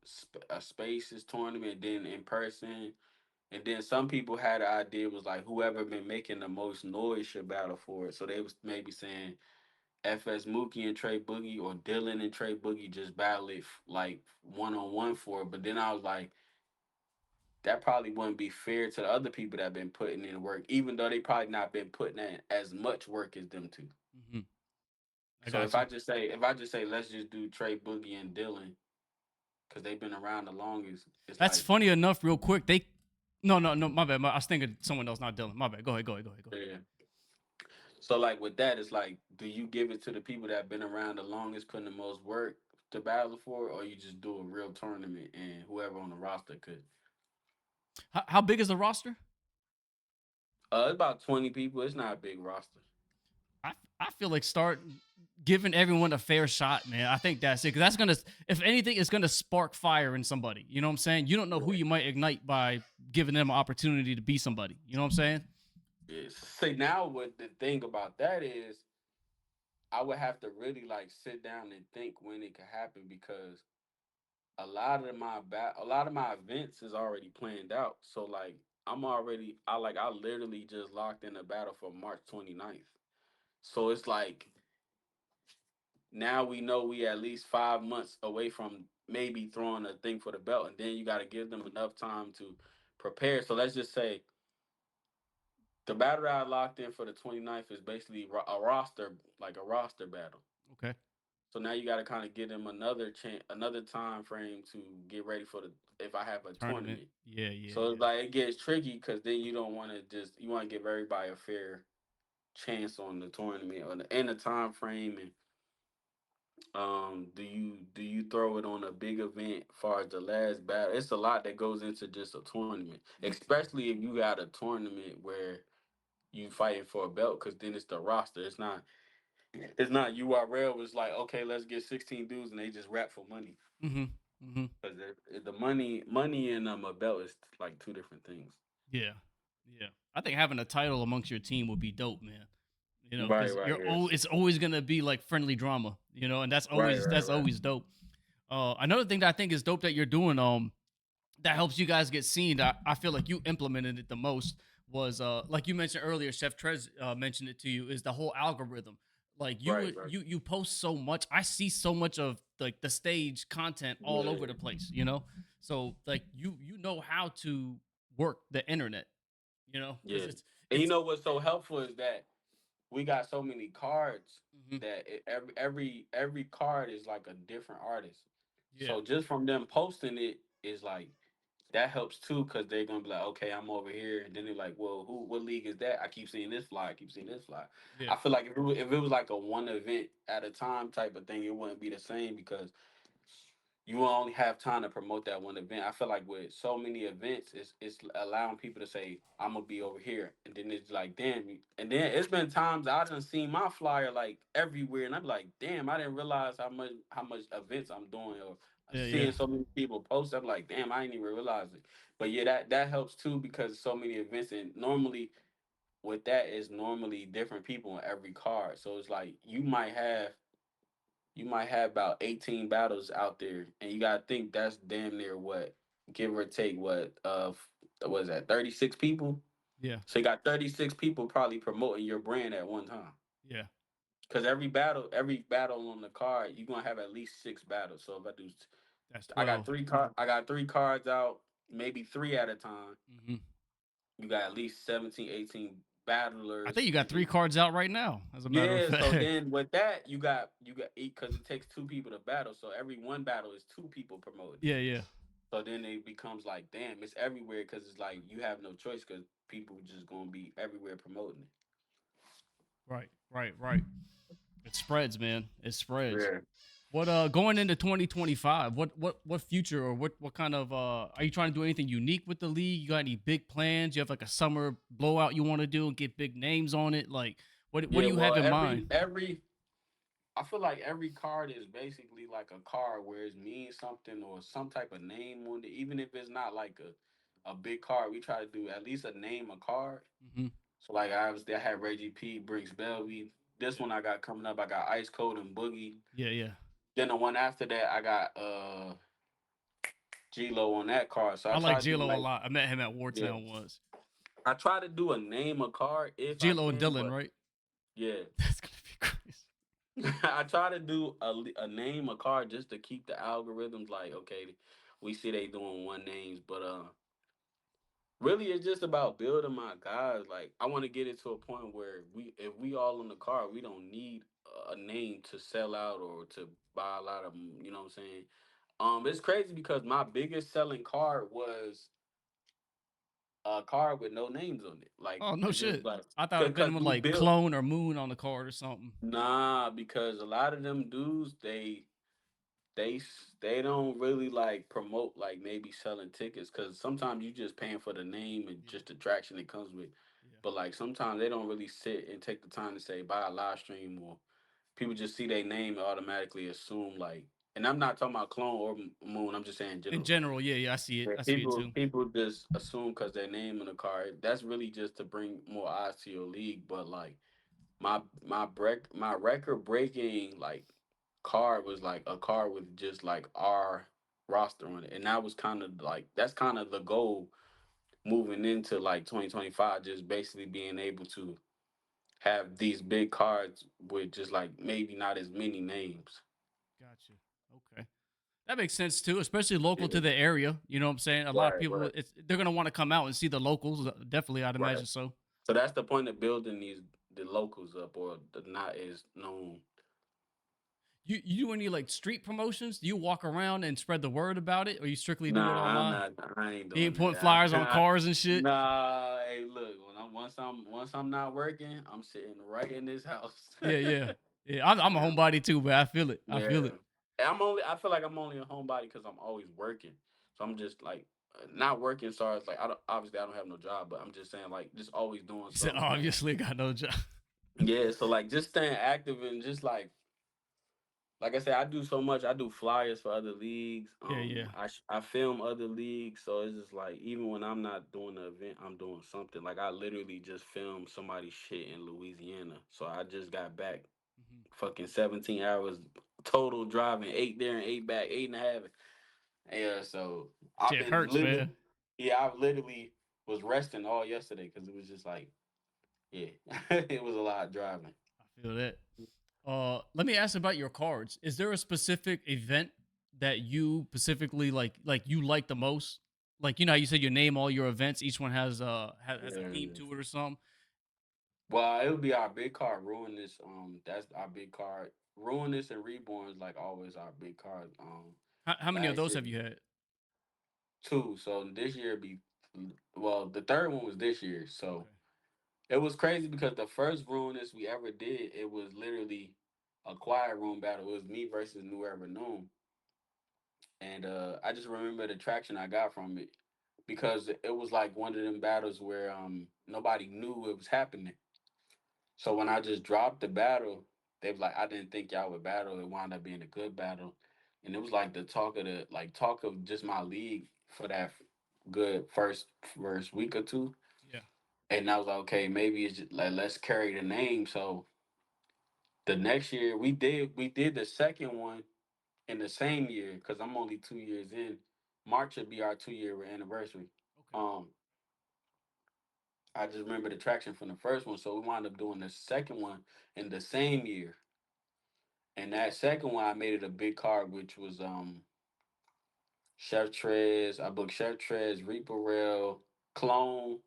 [SPEAKER 2] a spaces tournament, then in person? And then some people had the idea was like whoever been making the most noise should battle for it. So they was maybe saying FS Mookie and Trey Boogie or Dylan and Trey Boogie just battle it like 1-on-one for it. But then I was like, that probably wouldn't be fair to the other people that been putting in work, even though they probably not been putting in as much work as them two.
[SPEAKER 1] Hmm. I
[SPEAKER 2] So
[SPEAKER 1] got you.
[SPEAKER 2] if I just say let's just do Trey Boogie and Dylan because they've been around the longest, it's
[SPEAKER 1] That's
[SPEAKER 2] like
[SPEAKER 1] funny enough. Real quick, they no, no, no. My bad. I was thinking someone else, not Dylan. My bad. Go ahead. Go ahead. Go ahead. Go ahead.
[SPEAKER 2] yeah. So like with that, it's like, do you give it to the people that have been around the longest, putting the most work to battle for, or you just do a real tournament and whoever on the roster could?
[SPEAKER 1] How big is the roster?
[SPEAKER 2] It's about 20 people. It's not a big roster.
[SPEAKER 1] I feel like start giving everyone a fair shot, man. I think that's it. Because that's gonna, if anything, it's gonna spark fire in somebody. You know what I'm saying? You don't know who
[SPEAKER 2] Yeah.
[SPEAKER 1] you might ignite by giving them an opportunity to be somebody. You know what I'm saying?
[SPEAKER 2] Yes. See now, what the thing about that is, I would have to really like sit down and think when it could happen because a lot of my events is already planned out. So like I literally just locked in a battle for March 29th. So it's like now we know we at least 5 months away from maybe throwing a thing for the belt, and then you got to give them enough time to prepare. So let's just say the battle that I locked in for the 29th is basically a roster, like a roster battle.
[SPEAKER 1] Okay.
[SPEAKER 2] So now you got to kind of give them another chance, another time frame to get ready for the if I have a
[SPEAKER 1] Tournament.
[SPEAKER 2] tournament.
[SPEAKER 1] Yeah, yeah,
[SPEAKER 2] So it's
[SPEAKER 1] yeah.
[SPEAKER 2] like it gets tricky because then you don't want to just you want to give everybody a fair chance on the tournament or and the time frame. And do you throw it on a big event far as the last battle? It's a lot that goes into just a tournament, especially if you got a tournament where you fighting for a belt because then it's the roster. It's not URL. It's like okay, let's get 16 dudes and they just rap for money.
[SPEAKER 1] Mm-hmm. Mm-hmm.
[SPEAKER 2] Because the money and a belt is like two different things.
[SPEAKER 1] Yeah. Yeah. I think having a title amongst your team would be dope, man. You know,
[SPEAKER 2] Right,
[SPEAKER 1] because
[SPEAKER 2] right, yes.
[SPEAKER 1] it's always gonna be like friendly drama. You know, and
[SPEAKER 2] Right, right,
[SPEAKER 1] that's
[SPEAKER 2] right.
[SPEAKER 1] always dope. Another thing that I think is dope that you're doing, that helps you guys get seen. I feel like you implemented it the most was like you mentioned earlier, Chef Trez mentioned it to you, is the whole algorithm. Like
[SPEAKER 2] Right, right.
[SPEAKER 1] you post so much. I see so much of like the stage content all over the
[SPEAKER 2] Yeah,
[SPEAKER 1] place, So like you know how to work the internet, because
[SPEAKER 2] yeah. And you
[SPEAKER 1] it's
[SPEAKER 2] know what's so helpful is that we got so many cards
[SPEAKER 1] mhm,
[SPEAKER 2] that every card is like a different artist.
[SPEAKER 1] yeah,
[SPEAKER 2] So just from them posting it is like that helps too because they're gonna be like, okay, I'm over here, and then they're like, well, who, what league is that? I keep seeing this fly, I keep seeing this fly.
[SPEAKER 1] yeah,
[SPEAKER 2] I feel like if it was like a one event at a time type of thing, it wouldn't be the same because you will only have time to promote that one event. I feel like with so many events, it's allowing people to say, I'm gonna be over here. And then it's like, damn, and then it's been times I done seen my flyer like everywhere, and I'm like, damn, I didn't realize how much events I'm doing or
[SPEAKER 1] yeah, yeah,
[SPEAKER 2] seeing so many people post. I'm like, damn, I didn't even realize it. But yeah, that helps too because so many events and normally with that is normally different people in every card. So it's like you might have about 18 battles out there, and you gotta think that's damn near what, give or take, what is that, 36 people?
[SPEAKER 1] yeah,
[SPEAKER 2] So you got 36 people probably promoting your brand at one time.
[SPEAKER 1] yeah.
[SPEAKER 2] Because every battle on the card, you're gonna have at least six battles. So if I do,
[SPEAKER 1] That's
[SPEAKER 2] I got
[SPEAKER 1] 12.
[SPEAKER 2] three cards out, maybe three at a time.
[SPEAKER 1] Hmm.
[SPEAKER 2] You got at least 17, 18
[SPEAKER 1] I
[SPEAKER 2] battlers,
[SPEAKER 1] think you got
[SPEAKER 2] and
[SPEAKER 1] three
[SPEAKER 2] then
[SPEAKER 1] cards out right now, as a matter of
[SPEAKER 2] yeah, so
[SPEAKER 1] fact.
[SPEAKER 2] then with that, you got because it takes two people to battle. So every one battle is two people promoting it.
[SPEAKER 1] Yeah, yeah.
[SPEAKER 2] So then it becomes like, damn, it's everywhere because it's like you have no choice because people just gonna be everywhere promoting
[SPEAKER 1] Right, right, right. It spreads, man. It
[SPEAKER 2] it.
[SPEAKER 1] spreads.
[SPEAKER 2] Yeah.
[SPEAKER 1] What going into 2025, what future or what kind of are you trying to do anything unique with the league? You got any big plans? You have like a summer blowout you want to do and get big names on it? Like what do
[SPEAKER 2] Yeah,
[SPEAKER 1] you have
[SPEAKER 2] well,
[SPEAKER 1] in mind?
[SPEAKER 2] every I feel like every card is basically like a card where it means something or some type of name on it. Even if it's not like a big card, we try to do at least a name a card.
[SPEAKER 1] Hmm.
[SPEAKER 2] So like obviously I had Reggie P, Briggs Belvy. This
[SPEAKER 1] Yeah.
[SPEAKER 2] one I got coming up, I got Ice Cold and Boogie.
[SPEAKER 1] Yeah, yeah.
[SPEAKER 2] Then the one after that, I got G Lo on that card. So I
[SPEAKER 1] I like
[SPEAKER 2] try to do
[SPEAKER 1] J-Lo a
[SPEAKER 2] like,
[SPEAKER 1] lot. I met him at
[SPEAKER 2] yeah,
[SPEAKER 1] Wartown once.
[SPEAKER 2] I try to do a name a card
[SPEAKER 1] It's
[SPEAKER 2] if I
[SPEAKER 1] J-Lo and
[SPEAKER 2] can,
[SPEAKER 1] Dylan,
[SPEAKER 2] but
[SPEAKER 1] right?
[SPEAKER 2] yeah,
[SPEAKER 1] That's gonna be crazy.
[SPEAKER 2] I try to do a name a card just to keep the algorithms like, okay, we see they doing one names, but really it's just about building my guys. Like I want to get it to a point where if we all on the card, we don't need a name to sell out or to buy a lot of them. You know what I'm saying? It's crazy because my biggest selling card was a card with no names on it. Like
[SPEAKER 1] Oh no
[SPEAKER 2] it's just
[SPEAKER 1] shit.
[SPEAKER 2] like
[SPEAKER 1] I thought it'd
[SPEAKER 2] because
[SPEAKER 1] been with
[SPEAKER 2] we
[SPEAKER 1] like
[SPEAKER 2] built.
[SPEAKER 1] clone or moon on the card or something.
[SPEAKER 2] Nah, because a lot of them dudes they don't really like promote like maybe selling tickets because sometimes you just paying for the name and
[SPEAKER 1] Yeah,
[SPEAKER 2] just the traction it comes with.
[SPEAKER 1] yeah,
[SPEAKER 2] But like sometimes they don't really sit and take the time to say buy a live stream or people just see their name and automatically assume like. And I'm not talking about clone or moon. I'm just saying
[SPEAKER 1] in
[SPEAKER 2] general.
[SPEAKER 1] general, yeah, yeah, I see it.
[SPEAKER 2] Yeah,
[SPEAKER 1] I see it
[SPEAKER 2] people
[SPEAKER 1] too.
[SPEAKER 2] people just assume because their name in the card. That's really just to bring more eyes to your league. But like my record breaking like card was like a card with just like our roster on it, and that was kind of like that's kind of the goal moving into like 2025. Just basically being able to have these big cards with just like maybe not as many names.
[SPEAKER 1] Gotcha. Okay. That makes sense too, especially local
[SPEAKER 2] Yeah.
[SPEAKER 1] to the area. You know what I'm saying? A lot of
[SPEAKER 2] Right,
[SPEAKER 1] people,
[SPEAKER 2] right,
[SPEAKER 1] they're gonna want to come out and see the locals. Definitely, I'd
[SPEAKER 2] right.
[SPEAKER 1] imagine so.
[SPEAKER 2] So that's the point of building the locals up or the not as known.
[SPEAKER 1] You do any like street promotions? Do you walk around and spread the word about it, or you strictly do it
[SPEAKER 2] Nah, I'm
[SPEAKER 1] online?
[SPEAKER 2] not. I ain't
[SPEAKER 1] You ain't
[SPEAKER 2] doing
[SPEAKER 1] putting
[SPEAKER 2] that.
[SPEAKER 1] flyers on cars and shit.
[SPEAKER 2] Nah, hey, look. When I'm once I'm not working, I'm sitting right in this house.
[SPEAKER 1] Yeah, yeah, yeah. I'm a
[SPEAKER 2] Yeah,
[SPEAKER 1] homebody too, but I feel it. I feel
[SPEAKER 2] yeah.
[SPEAKER 1] it.
[SPEAKER 2] I feel like I'm only a homebody because I'm always working. So I'm just like not working. Sorry, it's like I don't have no job, but I'm just saying like just always doing
[SPEAKER 1] You said
[SPEAKER 2] something. And
[SPEAKER 1] obviously got no job.
[SPEAKER 2] yeah, so like just staying active and just like I said, I do so much. I do flyers for other leagues.
[SPEAKER 1] Yeah, yeah.
[SPEAKER 2] I film other leagues, so it's just like even when I'm not doing the event, I'm doing something. Like I literally just filmed somebody's shit in Louisiana. So I just got back,
[SPEAKER 1] Hmm.
[SPEAKER 2] fucking 17 hours total driving, 8 there and 8 back, 8.5. Yeah, so I've
[SPEAKER 1] Shit
[SPEAKER 2] been
[SPEAKER 1] hurts,
[SPEAKER 2] literally,
[SPEAKER 1] man.
[SPEAKER 2] yeah, I've literally. was resting all yesterday because it was just like, yeah, it was a lot driving.
[SPEAKER 1] I feel that. Let me ask about your cards. Is there a specific event that you specifically like you like the most? Like you know, how you said you name all your events. Each one has has a theme
[SPEAKER 2] Yeah.
[SPEAKER 1] to it or something.
[SPEAKER 2] Well, it would be our big card, Ruin This. That's our big card. Ruin This and Reborn is like always our big card.
[SPEAKER 1] How many of
[SPEAKER 2] Last
[SPEAKER 1] those
[SPEAKER 2] year
[SPEAKER 1] have you had?
[SPEAKER 2] two, so this year be well. The third one was this year, so
[SPEAKER 1] Okay,
[SPEAKER 2] it was crazy because the first Ruin This we ever did, it was literally a quiet room battle. It was me versus New Ever Known, and I just remember the traction I got from it because it was like one of them battles where nobody knew it was happening. So when I just dropped the battle, they was like, I didn't think y'all would battle. It wound up being a good battle, and it was like the talk of just my league for that good first week or two.
[SPEAKER 1] yeah,
[SPEAKER 2] And I was like, okay, maybe it's just like let's carry the name. So the next year we did the second one in the same year because I'm only 2 years in. March would be our 2 year anniversary.
[SPEAKER 1] okay,
[SPEAKER 2] Um, I just remember the traction from the first one, so we wound up doing the second one in the same year. And that second one, I made it a big card, which was Chef Trez. I booked Chef Trez, Reaper Rail, Clone,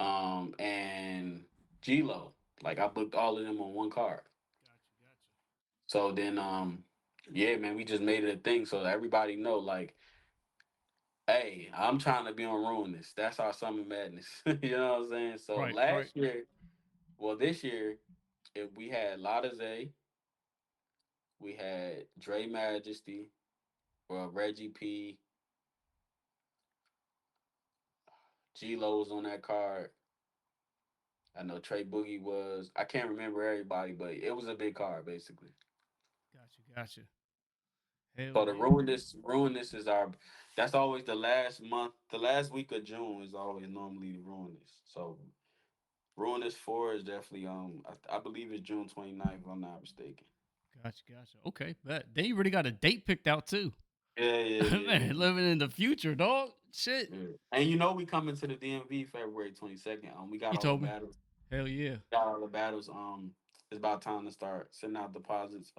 [SPEAKER 2] and G Lo. Like I booked all of them on one card.
[SPEAKER 1] gotcha.
[SPEAKER 2] So then, yeah, man, we just made it a thing so that everybody know, like, hey, I'm trying to be on Ruin This. That's our summer madness. You know what I'm saying? So
[SPEAKER 1] Right, right.
[SPEAKER 2] last year, well, this year, if we had Lotta Zay, we had Dre Majesty, Reggie P, G Lo was on that card. I know Trey Boogie was. I can't remember everybody, but it was a big card basically.
[SPEAKER 1] Gotcha. Hell
[SPEAKER 2] So the
[SPEAKER 1] yeah.
[SPEAKER 2] ruin this is our. That's always the last month. The last week of June is always normally the ruin this. So ruin this four is definitely I believe it's June 29th if I'm not mistaken.
[SPEAKER 1] Gotcha. Okay, bet. They already got a date picked out too.
[SPEAKER 2] Yeah, yeah, yeah,
[SPEAKER 1] Man, living in the future, dog. Shit.
[SPEAKER 2] yeah. And you know we coming to the DMV February 22nd. We got
[SPEAKER 1] You
[SPEAKER 2] all the
[SPEAKER 1] told me.
[SPEAKER 2] battles.
[SPEAKER 1] Hell yeah.
[SPEAKER 2] Got all the battles. It's about time to start sending out deposits.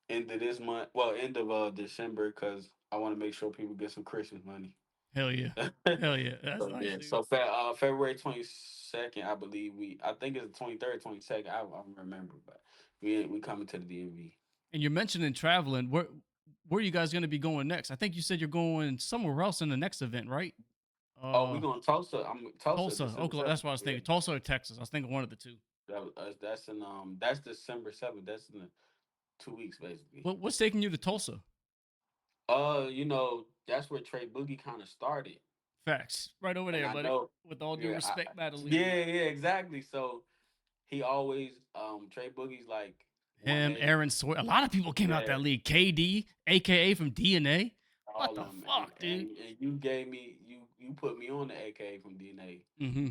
[SPEAKER 2] End of this month. Well, end of December, because I want to make sure people get some Christmas money.
[SPEAKER 1] Hell yeah. Hell yeah. That's
[SPEAKER 2] So
[SPEAKER 1] nice,
[SPEAKER 2] yeah,
[SPEAKER 1] dude.
[SPEAKER 2] so February 22nd, I believe I think it's the 23rd, 22nd. I don't remember, but we coming to the DMV.
[SPEAKER 1] And you're mentioning traveling. Where are you guys gonna be going next? I think you said you're going somewhere else in the next event, right?
[SPEAKER 2] Oh, we
[SPEAKER 1] Uh
[SPEAKER 2] going to Tulsa. I'm Tulsa,
[SPEAKER 1] Tulsa,
[SPEAKER 2] December
[SPEAKER 1] Oklahoma. That's
[SPEAKER 2] 7th.
[SPEAKER 1] what I was
[SPEAKER 2] Yeah,
[SPEAKER 1] thinking. Tulsa or Texas. I was thinking one of the two.
[SPEAKER 2] that's December 7th. That's in 2 weeks basically.
[SPEAKER 1] What's taking you to Tulsa?
[SPEAKER 2] That's where Trey Boogie kind of started,
[SPEAKER 1] Facts. Right over
[SPEAKER 2] and
[SPEAKER 1] there,
[SPEAKER 2] I
[SPEAKER 1] buddy.
[SPEAKER 2] know,
[SPEAKER 1] With all due
[SPEAKER 2] yeah,
[SPEAKER 1] respect, Battle League.
[SPEAKER 2] yeah, exactly. So he always Trey Boogie's like one
[SPEAKER 1] Him,
[SPEAKER 2] A,
[SPEAKER 1] Aaron Sawyer. A lot of people came out
[SPEAKER 2] yeah,
[SPEAKER 1] that league. KD, aka from DNA. What
[SPEAKER 2] all
[SPEAKER 1] the
[SPEAKER 2] of them,
[SPEAKER 1] fuck, dude?
[SPEAKER 2] and you gave me you put me on the AK from DNA.
[SPEAKER 1] Mm-hmm.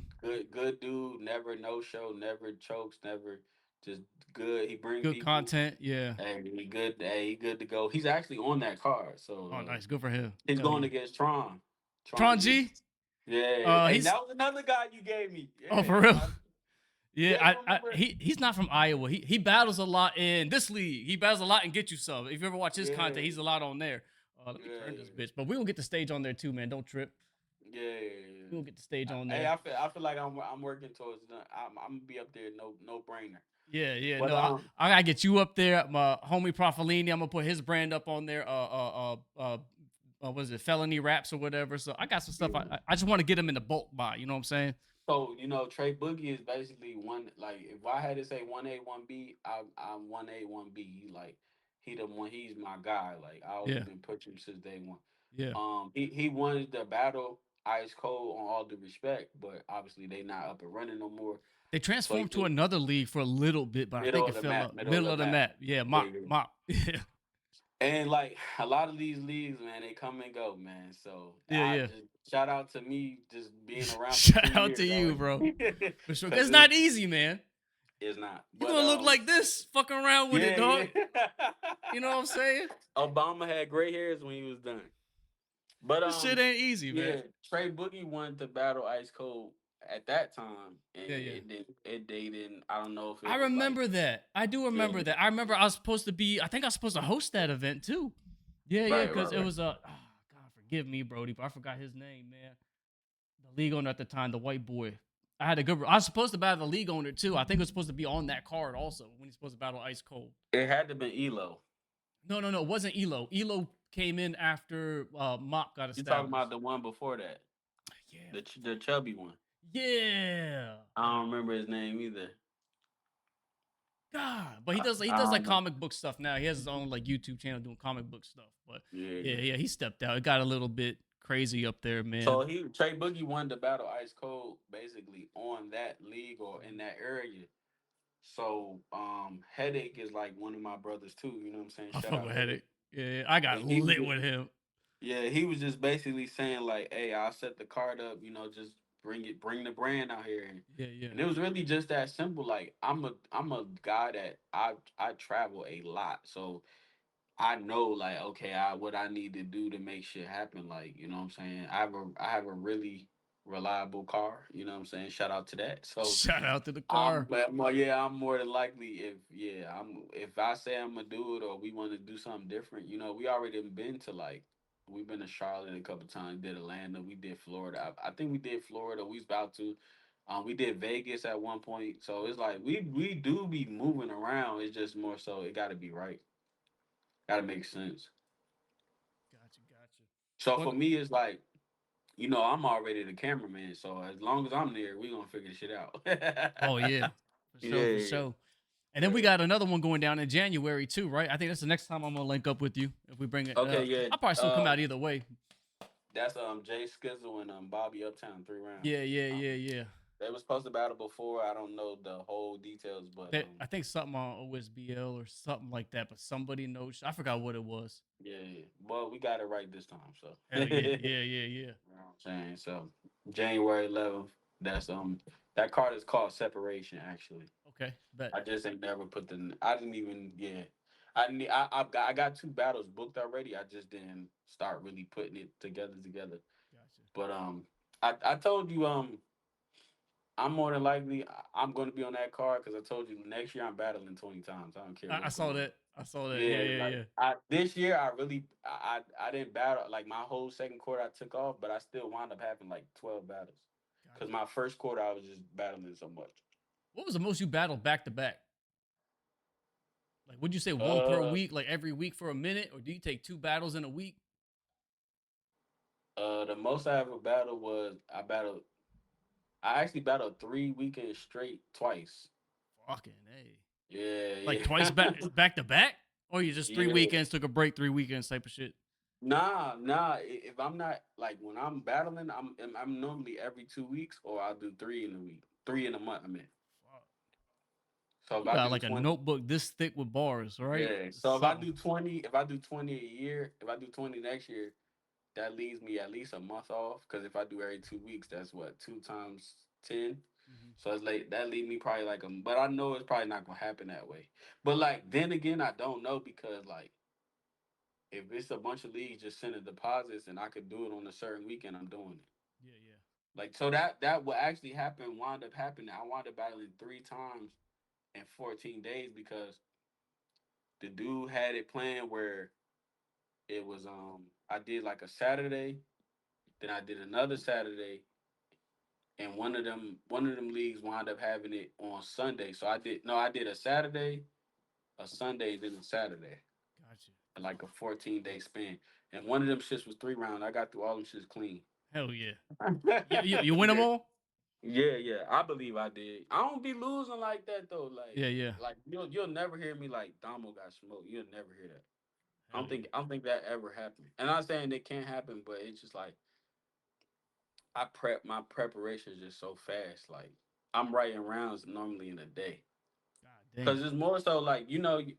[SPEAKER 2] Good dude, never no show, never chokes, never just good. He bring
[SPEAKER 1] Good
[SPEAKER 2] people.
[SPEAKER 1] content. Yeah.
[SPEAKER 2] And he good. Hey, he good to go. He's actually on that card, so
[SPEAKER 1] Oh, nice. Good for him.
[SPEAKER 2] he's
[SPEAKER 1] Hell
[SPEAKER 2] going
[SPEAKER 1] yeah.
[SPEAKER 2] against Tron,
[SPEAKER 1] Tron
[SPEAKER 2] Tron G.
[SPEAKER 1] G.
[SPEAKER 2] Yeah, and
[SPEAKER 1] He's
[SPEAKER 2] that was another guy you gave me.
[SPEAKER 1] oh
[SPEAKER 2] Yeah,
[SPEAKER 1] for real.
[SPEAKER 2] yeah,
[SPEAKER 1] Yeah,
[SPEAKER 2] you remember?
[SPEAKER 1] he's not from Iowa. He battles a lot in this league. He battles a lot and Get You Some. If you ever watch his content,
[SPEAKER 2] Yeah,
[SPEAKER 1] he's a lot on there. Let me turn this
[SPEAKER 2] yeah,
[SPEAKER 1] bitch. But we gonna get the stage on there too, man. Don't trip.
[SPEAKER 2] yeah, yeah.
[SPEAKER 1] We gonna get the stage on
[SPEAKER 2] Hey,
[SPEAKER 1] there.
[SPEAKER 2] I feel like I'm working towards. I'm gonna be up there, no brainer.
[SPEAKER 1] Yeah.
[SPEAKER 2] But
[SPEAKER 1] No, I gotta get you up there. My homie Profilini, I'm gonna put his brand up on there. Was it Felony Raps or whatever? So I got some stuff.
[SPEAKER 2] yeah.
[SPEAKER 1] I just want to get them in the bulk buy. You know what I'm saying?
[SPEAKER 2] So Trey Boogie is basically one. Like if I had to say 1A 1B, I'm 1A 1B. He the one. He's my guy. Like I always
[SPEAKER 1] Yeah,
[SPEAKER 2] been pushing him since day one.
[SPEAKER 1] yeah.
[SPEAKER 2] He wanted the battle ice cold on all due respect, but obviously they not up and running no more.
[SPEAKER 1] They
[SPEAKER 2] So he
[SPEAKER 1] transformed to
[SPEAKER 2] just
[SPEAKER 1] another league for a little bit, but I think
[SPEAKER 2] middle
[SPEAKER 1] it
[SPEAKER 2] of the
[SPEAKER 1] fell
[SPEAKER 2] map,
[SPEAKER 1] up.
[SPEAKER 2] middle of
[SPEAKER 1] Middle
[SPEAKER 2] the
[SPEAKER 1] of the
[SPEAKER 2] map.
[SPEAKER 1] map. Yeah,
[SPEAKER 2] Yeah,
[SPEAKER 1] mop,
[SPEAKER 2] yeah.
[SPEAKER 1] mop. Yeah,
[SPEAKER 2] And like a lot of these leagues, man, they come and go, man. So I
[SPEAKER 1] yeah.
[SPEAKER 2] just shout out to me just being around for
[SPEAKER 1] Shout
[SPEAKER 2] two
[SPEAKER 1] out to
[SPEAKER 2] years
[SPEAKER 1] you, bro.
[SPEAKER 2] already.
[SPEAKER 1] For sure. 'Cause
[SPEAKER 2] Cause
[SPEAKER 1] it's not easy, man.
[SPEAKER 2] it's not.
[SPEAKER 1] You're
[SPEAKER 2] But
[SPEAKER 1] gonna look like this fucking around with it,
[SPEAKER 2] yeah,
[SPEAKER 1] dog.
[SPEAKER 2] yeah.
[SPEAKER 1] You know what I'm saying?
[SPEAKER 2] Obama had gray hairs when he was done. But
[SPEAKER 1] This shit ain't easy, man.
[SPEAKER 2] yeah, Trey Boogie wanted to battle Ice Cold at that time, and
[SPEAKER 1] Yeah, yeah.
[SPEAKER 2] they didn't. I don't know if
[SPEAKER 1] I
[SPEAKER 2] it was like
[SPEAKER 1] remember that. I do
[SPEAKER 2] yeah,
[SPEAKER 1] remember that. I remember I was supposed to be. I think I was supposed to host that event too. Yeah, yeah,
[SPEAKER 2] right,
[SPEAKER 1] because
[SPEAKER 2] right,
[SPEAKER 1] it
[SPEAKER 2] right.
[SPEAKER 1] was a. Oh, God, forgive me, Brody, but I forgot his name, man. The league owner at the time, the white boy. I had a good. I was supposed to battle the league owner too. I think it was supposed to be on that card also when he's supposed to battle Ice Cold.
[SPEAKER 2] It had to be Elo.
[SPEAKER 1] No, no, no. It wasn't Elo. Elo came in after Mop got
[SPEAKER 2] You talking about
[SPEAKER 1] established.
[SPEAKER 2] the one before that,
[SPEAKER 1] Yeah,
[SPEAKER 2] the chubby one?
[SPEAKER 1] yeah.
[SPEAKER 2] I don't remember his name either.
[SPEAKER 1] God, but he
[SPEAKER 2] I
[SPEAKER 1] does like
[SPEAKER 2] don't know.
[SPEAKER 1] comic book stuff now. He has his own like YouTube channel doing comic book stuff. But yeah,
[SPEAKER 2] Yeah.
[SPEAKER 1] yeah, he stepped out. It got a little bit crazy up there,
[SPEAKER 2] So
[SPEAKER 1] man.
[SPEAKER 2] Trey Boogie wanted to battle Ice Cold basically on that league or in that area. So Headache is like one of my brothers too. You know what I'm saying?
[SPEAKER 1] I
[SPEAKER 2] Shout
[SPEAKER 1] fuck
[SPEAKER 2] out
[SPEAKER 1] with
[SPEAKER 2] Headache.
[SPEAKER 1] headache. Yeah, I got
[SPEAKER 2] And he was
[SPEAKER 1] lit with him.
[SPEAKER 2] yeah, he was just basically saying like, "Hey, I'll set the card up. You know, just bring the brand out here."
[SPEAKER 1] Yeah, yeah.
[SPEAKER 2] And it was really just that simple. Like I'm a guy that I travel a lot, so I know like okay, what I need to do to make shit happen. Like you know what I'm saying. I have a really reliable car. You know what I'm saying. Shout out to that. So
[SPEAKER 1] Shout out to the
[SPEAKER 2] I'm
[SPEAKER 1] car.
[SPEAKER 2] but more yeah, I'm more than likely if I say I'm gonna do it or we want to do something different, you know, we already been to like we've been to Charlotte a couple times, did Atlanta, we did Florida. I think we did Florida, we was about to. We did Vegas at one point. So it's like we do be moving around. It's just more so it gotta be right. Gotta make sense.
[SPEAKER 1] Gotcha, gotcha.
[SPEAKER 2] So
[SPEAKER 1] What?
[SPEAKER 2] for me it's like, you know, I'm already the cameraman, so as long as I'm there, we gonna figure the shit out.
[SPEAKER 1] Oh yeah, for
[SPEAKER 2] Yeah,
[SPEAKER 1] sure, for
[SPEAKER 2] yeah,
[SPEAKER 1] sure. And then we
[SPEAKER 2] yeah.
[SPEAKER 1] got another one going down in January too, right? I think that's the next time I'm gonna link up with you if we bring it.
[SPEAKER 2] Okay, yeah.
[SPEAKER 1] I'll probably still come out either way.
[SPEAKER 2] That's Jay Skizzle and Bobby Uptown 3 rounds.
[SPEAKER 1] Yeah, yeah,
[SPEAKER 2] Um,
[SPEAKER 1] yeah, yeah.
[SPEAKER 2] they was supposed to battle before. I don't know the whole details, but
[SPEAKER 1] I think something on OSBL or something like that, but somebody knows. I forgot what it was.
[SPEAKER 2] yeah, yeah. Well, we got it right this time. So
[SPEAKER 1] Hell
[SPEAKER 2] you
[SPEAKER 1] yeah,
[SPEAKER 2] know
[SPEAKER 1] yeah, yeah, yeah.
[SPEAKER 2] what I'm saying. So January 11th. That's that card is called Separation. Actually,
[SPEAKER 1] Okay, bet.
[SPEAKER 2] I just ain't never put the. I didn't even. Yeah, I need. I got two battles booked already. I just didn't start really putting it together.
[SPEAKER 1] Gotcha.
[SPEAKER 2] But I told you I'm more than likely I'm going to be on that card because I told you next year I'm battling 20 times. I don't care
[SPEAKER 1] I
[SPEAKER 2] what's
[SPEAKER 1] saw
[SPEAKER 2] going on.
[SPEAKER 1] that. I saw that. Yeah,
[SPEAKER 2] Yeah,
[SPEAKER 1] yeah,
[SPEAKER 2] like
[SPEAKER 1] yeah.
[SPEAKER 2] this year I really I didn't battle like my whole second quarter I took off, but I still wound up having like 12 battles because
[SPEAKER 1] Gotcha.
[SPEAKER 2] my first quarter I was just battling so much.
[SPEAKER 1] What was the most you battled back to back? Like, would you say one per
[SPEAKER 2] Uh,
[SPEAKER 1] week, like every week for a minute, or do you take two battles in a week?
[SPEAKER 2] the most I ever battled was I actually battled 3 weekends straight twice.
[SPEAKER 1] Fucking a.
[SPEAKER 2] Yeah,
[SPEAKER 1] Like
[SPEAKER 2] yeah,
[SPEAKER 1] twice back to back, or you just three
[SPEAKER 2] yeah.
[SPEAKER 1] weekends took a break, 3 weekends type of shit.
[SPEAKER 2] Nah. If I'm not like when I'm battling, I'm normally every 2 weeks, or I'll do three in a week, three in a month. I mean,
[SPEAKER 1] Fuck.
[SPEAKER 2] so if
[SPEAKER 1] You
[SPEAKER 2] I
[SPEAKER 1] got
[SPEAKER 2] do
[SPEAKER 1] like a
[SPEAKER 2] 20,
[SPEAKER 1] notebook this thick with bars, right?
[SPEAKER 2] yeah. So
[SPEAKER 1] Something.
[SPEAKER 2] if I do 20 a year, if I do 20 next year, that leaves me at least a month off. Because if I do every 2 weeks, that's what 2 times 10.
[SPEAKER 1] Mhm.
[SPEAKER 2] So it's like that leave me probably like but I know it's probably not gonna happen that way. But like then again, I don't know because like if it's a bunch of leagues just sending deposits and I could do it on a certain weekend, I'm doing it.
[SPEAKER 1] Yeah, yeah.
[SPEAKER 2] Like so that what actually happened wound up happening. I wound up battling 3 times in 14 days because the dude had it planned where it was I did like a Saturday, then I did another Saturday, and one of them leagues wound up having it on Sunday. So I did a Saturday, a Sunday, then a Saturday.
[SPEAKER 1] Gotcha.
[SPEAKER 2] Like a 14-day span. And one of them shits was 3 rounds. I got through all them shits clean.
[SPEAKER 1] Hell yeah. You win them
[SPEAKER 2] yeah.
[SPEAKER 1] all?
[SPEAKER 2] Yeah. I believe I did. I don't be losing like that though.
[SPEAKER 1] Yeah, yeah.
[SPEAKER 2] Like you'll never hear me like Domo got smoked. You'll never hear that.
[SPEAKER 1] Hell yeah.
[SPEAKER 2] I don't think that ever happened. And I'm not saying it can't happen, but it's just like my preparation is just so fast. Like I'm writing rounds normally in a day.
[SPEAKER 1] God damn.
[SPEAKER 2] Cause it's more so like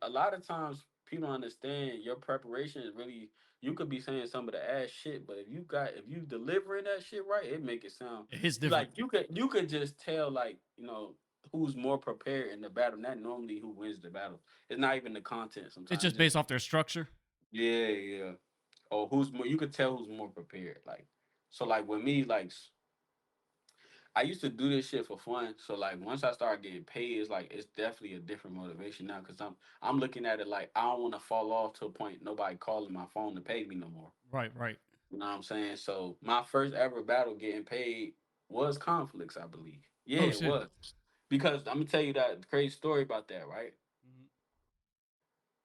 [SPEAKER 2] a lot of times people understand your preparation is really you could be saying some of the ass shit, but if you delivering that shit right, it make it sound
[SPEAKER 1] It hits different.
[SPEAKER 2] like you could just tell like who's more prepared in the battle. Not normally who wins the battle. It's not even the content
[SPEAKER 1] It's
[SPEAKER 2] sometimes.
[SPEAKER 1] just
[SPEAKER 2] Just
[SPEAKER 1] based off their structure.
[SPEAKER 2] yeah. or who's more. You could tell who's more prepared. Like, so like with me, like I used to do this shit for fun. So like once I started getting paid, it's like it's definitely a different motivation now because I'm looking at it like I don't want to fall off to a point nobody calling my phone to pay me no more.
[SPEAKER 1] Right, right.
[SPEAKER 2] You know what I'm saying? So my first ever battle getting paid was conflicts, I believe. Yeah,
[SPEAKER 1] Oh
[SPEAKER 2] it
[SPEAKER 1] shit.
[SPEAKER 2] was. Because I'm gonna tell you that crazy story about that, right?
[SPEAKER 1] Mhm.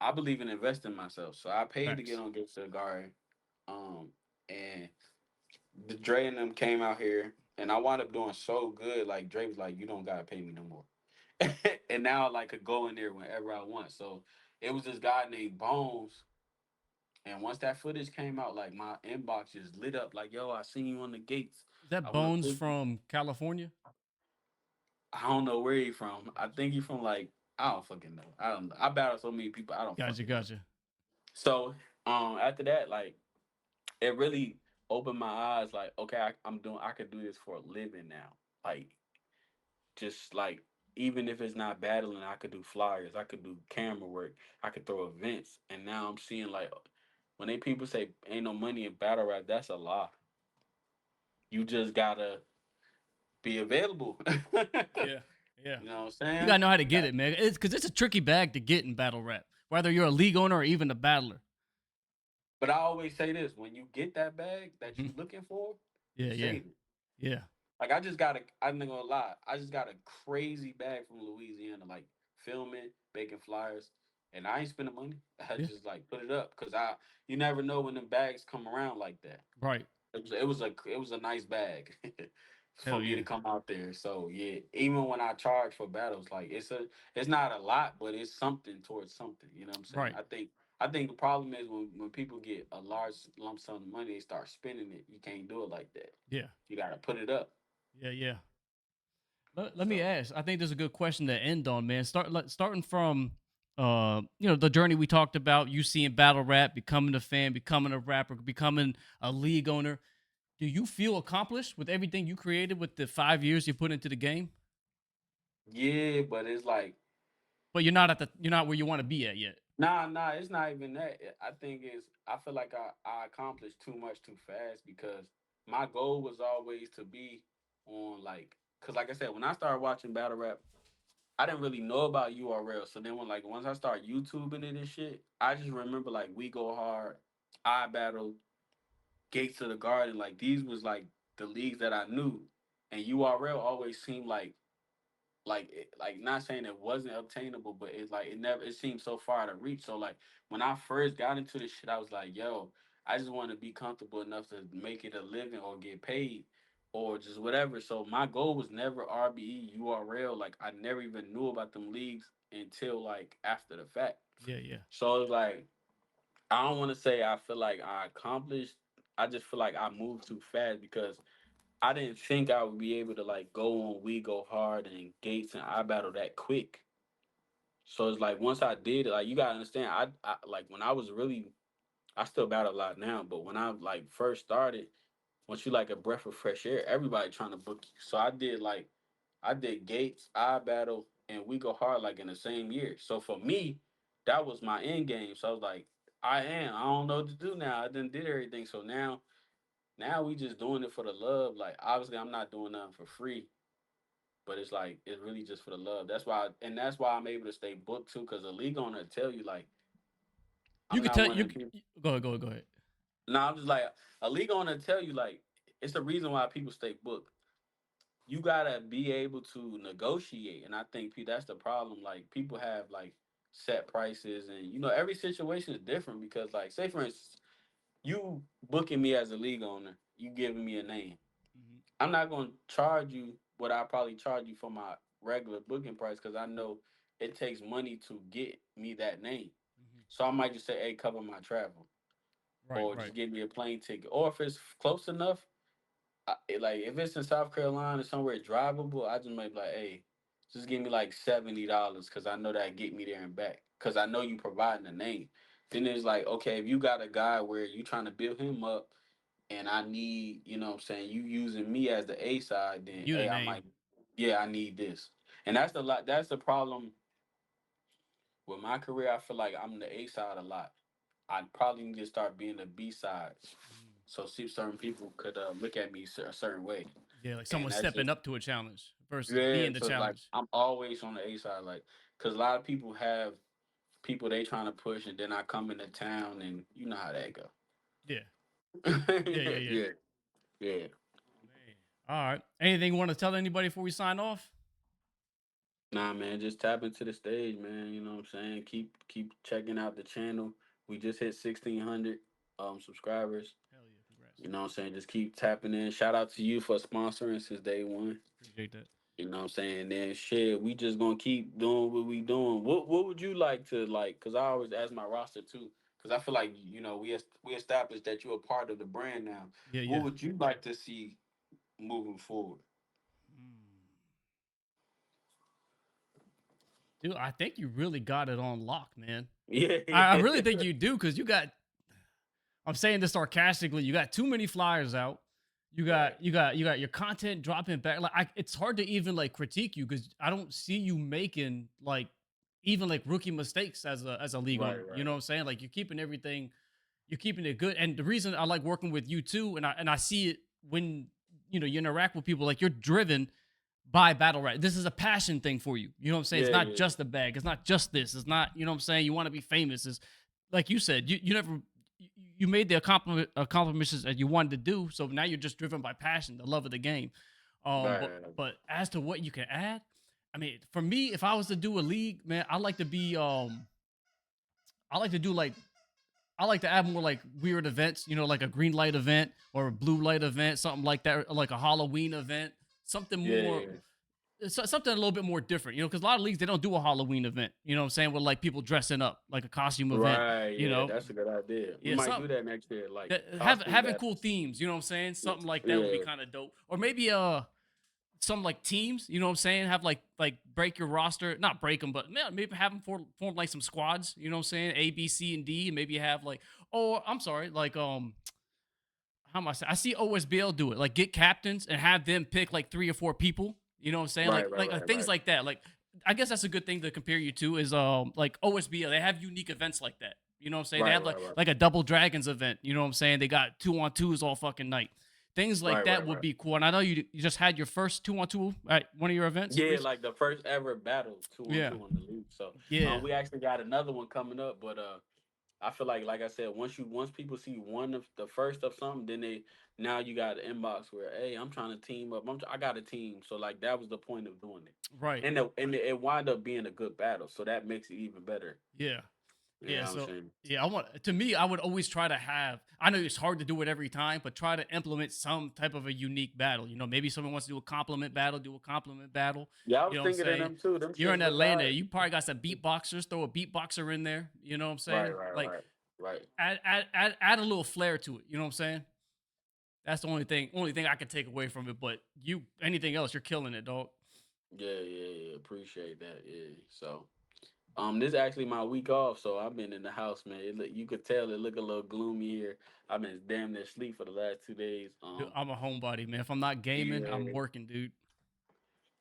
[SPEAKER 2] I believe in investing in myself. So I paid to get
[SPEAKER 1] Facts.
[SPEAKER 2] on Get to the Guard. And the Dre and them came out here and I wound up doing so good. Like Dre was like, you don't gotta pay me no more. And now like could go in there whenever I want. So it was this guy named Bones. And once that footage came out, like my inbox just lit up like, yo, I seen you on the gates.
[SPEAKER 1] Is that
[SPEAKER 2] I wanna
[SPEAKER 1] Bones
[SPEAKER 2] put you.
[SPEAKER 1] from California?
[SPEAKER 2] I don't know where he from. I
[SPEAKER 1] Gotcha.
[SPEAKER 2] think he from like I don't fucking know. I don't know. I battle so many people I don't
[SPEAKER 1] Gotcha.
[SPEAKER 2] fucking know.
[SPEAKER 1] Gotcha.
[SPEAKER 2] So after that, like it really opened my eyes like, okay, I could do this for a living now. Like just like even if it's not battling, I could do flyers, I could do camera work, I could throw events. And now I'm seeing like when they people say ain't no money in battle rap, that's a lie. You just gotta be available.
[SPEAKER 1] Yeah. Yeah.
[SPEAKER 2] You know what I'm
[SPEAKER 1] You
[SPEAKER 2] saying?
[SPEAKER 1] gotta know how to get
[SPEAKER 2] That-
[SPEAKER 1] it, man. It's because it's a tricky bag to get in battle rap, whether you're a league owner or even a battler.
[SPEAKER 2] But I always say this: when you get that bag that
[SPEAKER 1] Hmm.
[SPEAKER 2] you looking for,
[SPEAKER 1] Yeah. Yeah.
[SPEAKER 2] save it.
[SPEAKER 1] Yeah.
[SPEAKER 2] Like I just got a, I'm not gonna lie, I just got a crazy bag from Louisiana, like filming, baking flyers, and I ain't spending money. I
[SPEAKER 1] Yeah.
[SPEAKER 2] just like put it up because you never know when them bags come around like that.
[SPEAKER 1] Right.
[SPEAKER 2] It was a nice bag for
[SPEAKER 1] Hell
[SPEAKER 2] me to
[SPEAKER 1] yeah.
[SPEAKER 2] come out there. So yeah, even when I charge for battles, like it's not a lot, but it's something towards something. You know what I'm saying?
[SPEAKER 1] Right.
[SPEAKER 2] I think the problem is when people get a large lump sum of money, they start spending it. You can't do it like that.
[SPEAKER 1] Yeah.
[SPEAKER 2] You gotta put it up.
[SPEAKER 1] Yeah. Yeah. Let me
[SPEAKER 2] So
[SPEAKER 1] ask. I think there's a good question to end on, man. Starting from the journey we talked about, you seeing battle rap, becoming a fan, becoming a rapper, becoming a league owner. Do you feel accomplished with everything you created with the 5 years you put into the game?
[SPEAKER 2] yeah, but it's like
[SPEAKER 1] But you're not where you want to be at yet.
[SPEAKER 2] nah, it's not even that. I feel like I accomplished too much too fast because my goal was always to be on like, cause like I said, when I started watching battle rap, I didn't really know about URL. So then once I started YouTubing it and shit, I just remember like We Go Hard, I Battle, Gates of the Garden, like these was like the leagues that I knew, and URL always seemed like not saying it wasn't obtainable, but it's like it seemed so far out of reach. So like when I first got into this shit, I was like, yo, I just want to be comfortable enough to make it a living or get paid or just whatever. So my goal was never RBE, URL. Like I never even knew about them leagues until like after the fact.
[SPEAKER 1] Yeah, yeah,
[SPEAKER 2] So it's like I don't want to say I feel like I accomplished. I just feel like I moved too fast because I didn't think I would be able to like go on We Go Hard and Gates and I Battle that quick. So it's like once I did it, like you gotta understand, I like when I was really, I still battle a lot now, but when I like first started, once you like a breath of fresh air, everybody trying to book you. So I did Gates, I Battle, and We Go Hard like in the same year. So for me, that was my end game. So I was like, I don't know what to do now. I done did everything. So now we just doing it for the love. Like obviously I'm not doing nothing for free, but it's like it's really just for the love. That's why I'm able to stay booked too, because the league owner tell you like
[SPEAKER 1] you
[SPEAKER 2] I'm
[SPEAKER 1] could
[SPEAKER 2] not
[SPEAKER 1] tell
[SPEAKER 2] one
[SPEAKER 1] you.
[SPEAKER 2] of the people.
[SPEAKER 1] Go ahead, go ahead, go ahead.
[SPEAKER 2] No, I'm just like a league owner tell you like it's the reason why people stay booked. You gotta be able to negotiate, and I think that's the problem. Like people have like set prices, and every situation is different because like say for instance, you booking me as a league owner, you giving me a name.
[SPEAKER 1] Hmm.
[SPEAKER 2] I'm not going to charge you what I probably charge you for my regular booking price because I know it takes money to get me that name.
[SPEAKER 1] Hmm.
[SPEAKER 2] So I might just say, hey, cover my travel
[SPEAKER 1] Right,
[SPEAKER 2] or
[SPEAKER 1] right.
[SPEAKER 2] just give me a plane ticket. Or if it's close enough, like if it's in South Carolina somewhere drivable, I just might be like, hey, just give me like $70 because I know that get me there and back because I know you providing the name. Then it's like, okay, if you got a guy where you trying to build him up and I need, what I'm saying, you using me as the A side, then
[SPEAKER 1] You the
[SPEAKER 2] hey,
[SPEAKER 1] name.
[SPEAKER 2] yeah, I need this. And that's the problem with my career. I feel like I'm the A side a lot. I probably need to start being a B sides,
[SPEAKER 1] Mm.
[SPEAKER 2] so see certain people could look at me a certain way,
[SPEAKER 1] Yeah, like
[SPEAKER 2] and
[SPEAKER 1] someone
[SPEAKER 2] that's
[SPEAKER 1] stepping
[SPEAKER 2] just
[SPEAKER 1] up to a challenge versus
[SPEAKER 2] yeah.
[SPEAKER 1] being the
[SPEAKER 2] So like
[SPEAKER 1] challenge.
[SPEAKER 2] I'm always on the A side, like because a lot of people have people they trying to push, and then I come into town, and you know how that go.
[SPEAKER 1] Yeah. Yeah, yeah, yeah.
[SPEAKER 2] Yeah, yeah.
[SPEAKER 1] Man. All right. Anything you want to tell anybody before we sign off?
[SPEAKER 2] Nah, man, just tap into the stage, man. You know what I'm saying? Keep checking out the channel. We just hit 1,600 subscribers.
[SPEAKER 1] Hell yeah, congrats.
[SPEAKER 2] You know what I'm saying? Just keep tapping in. Shout out to you for sponsoring since day one.
[SPEAKER 1] Appreciate that.
[SPEAKER 2] You know what I'm saying? Then shit, we just gonna keep doing what we doing. What would you like to like? Cause I always ask my roster too. Cause I feel like we established that you're a part of the brand now.
[SPEAKER 1] Yeah,
[SPEAKER 2] What
[SPEAKER 1] yeah.
[SPEAKER 2] would you like to see moving forward?
[SPEAKER 1] Mm. Dude, I think you really got it on lock, man.
[SPEAKER 2] Yeah,
[SPEAKER 1] I
[SPEAKER 2] yeah.
[SPEAKER 1] really think you do because you got. I'm saying this sarcastically. You got too many flyers out.
[SPEAKER 2] Right,
[SPEAKER 1] You got your content dropping back. Like it's hard to even like critique you because I don't see you making like even like rookie mistakes as a league
[SPEAKER 2] right,
[SPEAKER 1] owner. You
[SPEAKER 2] right.
[SPEAKER 1] know what I'm saying? Like you're keeping it good. And the reason I like working with you too, and I see it when you interact with people, like you're driven by battle rap. This is a passion thing for you. You know what I'm saying? It's
[SPEAKER 2] Yeah,
[SPEAKER 1] not
[SPEAKER 2] yeah.
[SPEAKER 1] just the bag. It's not just this. It's not, you know what I'm saying? You want to be famous. It's like you said, you never you made the accomplishments that you wanted to do. So now you're just driven by passion, the love of the game.
[SPEAKER 2] Right, right.
[SPEAKER 1] But as to what you can add, I mean, for me, if I was to do a league, man, I like to do like I like to add more like weird events, like a green light event or a blue light event, something like that, or like a Halloween event, something
[SPEAKER 2] Yeah,
[SPEAKER 1] more,
[SPEAKER 2] yeah.
[SPEAKER 1] something a little bit more different, because a lot of leagues they don't do a Halloween event, you know what I'm saying, with like people dressing up like a costume event,
[SPEAKER 2] Right,
[SPEAKER 1] you
[SPEAKER 2] yeah,
[SPEAKER 1] know,
[SPEAKER 2] that's a good idea. We
[SPEAKER 1] yeah,
[SPEAKER 2] might do
[SPEAKER 1] something
[SPEAKER 2] that next year, like
[SPEAKER 1] that
[SPEAKER 2] costume
[SPEAKER 1] having cool
[SPEAKER 2] battles.
[SPEAKER 1] themes, you know what I'm saying,
[SPEAKER 2] Yeah,
[SPEAKER 1] something like that would be
[SPEAKER 2] yeah,
[SPEAKER 1] kind of dope, or maybe some like teams, you know what I'm saying? Have like break your roster, not break them, but man, maybe have them form like some squads, you know what I'm saying? A, B, C, and D, and maybe have like, oh, I'm sorry, like how am I saying? I see OSBL do it. Like get captains and have them pick like 3 or 4 people. You know what I'm saying?
[SPEAKER 2] right, right,
[SPEAKER 1] Like
[SPEAKER 2] right,
[SPEAKER 1] things
[SPEAKER 2] right,
[SPEAKER 1] like that. Like I guess that's a good thing to compare you to is like OSBL. They have unique events like that. You know what I'm saying? They
[SPEAKER 2] right,
[SPEAKER 1] have
[SPEAKER 2] right, right,
[SPEAKER 1] like a double dragons event. You know what I'm saying? They got 2-on-2s all fucking night. Things like
[SPEAKER 2] right,
[SPEAKER 1] that
[SPEAKER 2] right,
[SPEAKER 1] would
[SPEAKER 2] right.
[SPEAKER 1] be cool. And I know you just had your first 2-on-2 at one of your events.
[SPEAKER 2] Yeah, like the first ever battle two on
[SPEAKER 1] Yeah.
[SPEAKER 2] two on the league. So
[SPEAKER 1] Yeah.
[SPEAKER 2] we actually got another one coming up, but I feel like I said, once people see one of the first of something, then they now you got an inbox where, hey, I'm trying to team up. I got a team, so like that was the point of doing it,
[SPEAKER 1] Right.
[SPEAKER 2] and it wound up being a good battle, so that makes it even better.
[SPEAKER 1] Yeah.
[SPEAKER 2] You know
[SPEAKER 1] Yeah,
[SPEAKER 2] what I'm
[SPEAKER 1] so
[SPEAKER 2] saying?
[SPEAKER 1] yeah, to me, I would always try to have, I know it's hard to do it every time, but try to implement some type of a unique battle. Maybe someone wants to do a compliment battle, do a compliment battle.
[SPEAKER 2] Yeah, I
[SPEAKER 1] You
[SPEAKER 2] was
[SPEAKER 1] know what I'm
[SPEAKER 2] thinking of
[SPEAKER 1] saying?
[SPEAKER 2] them too. Them
[SPEAKER 1] You're
[SPEAKER 2] shits
[SPEAKER 1] in
[SPEAKER 2] look
[SPEAKER 1] Atlanta,
[SPEAKER 2] alright.
[SPEAKER 1] you probably got some beatboxers, throw a beatboxer in there. You know what I'm
[SPEAKER 2] Right,
[SPEAKER 1] saying?
[SPEAKER 2] right,
[SPEAKER 1] Like
[SPEAKER 2] right, right.
[SPEAKER 1] add a little flair to it. You know what I'm saying? That's the only thing I can take away from it. But anything else, you're killing it, dog.
[SPEAKER 2] Yeah, yeah, yeah. Appreciate that. Yeah. So, this is actually my week off, so I've been in the house, man. You could tell it look a little gloomy here. I've been damn near asleep for the last 2 days.
[SPEAKER 1] Dude, I'm a homebody, man. If I'm not gaming, I'm
[SPEAKER 2] Yeah,
[SPEAKER 1] working, dude.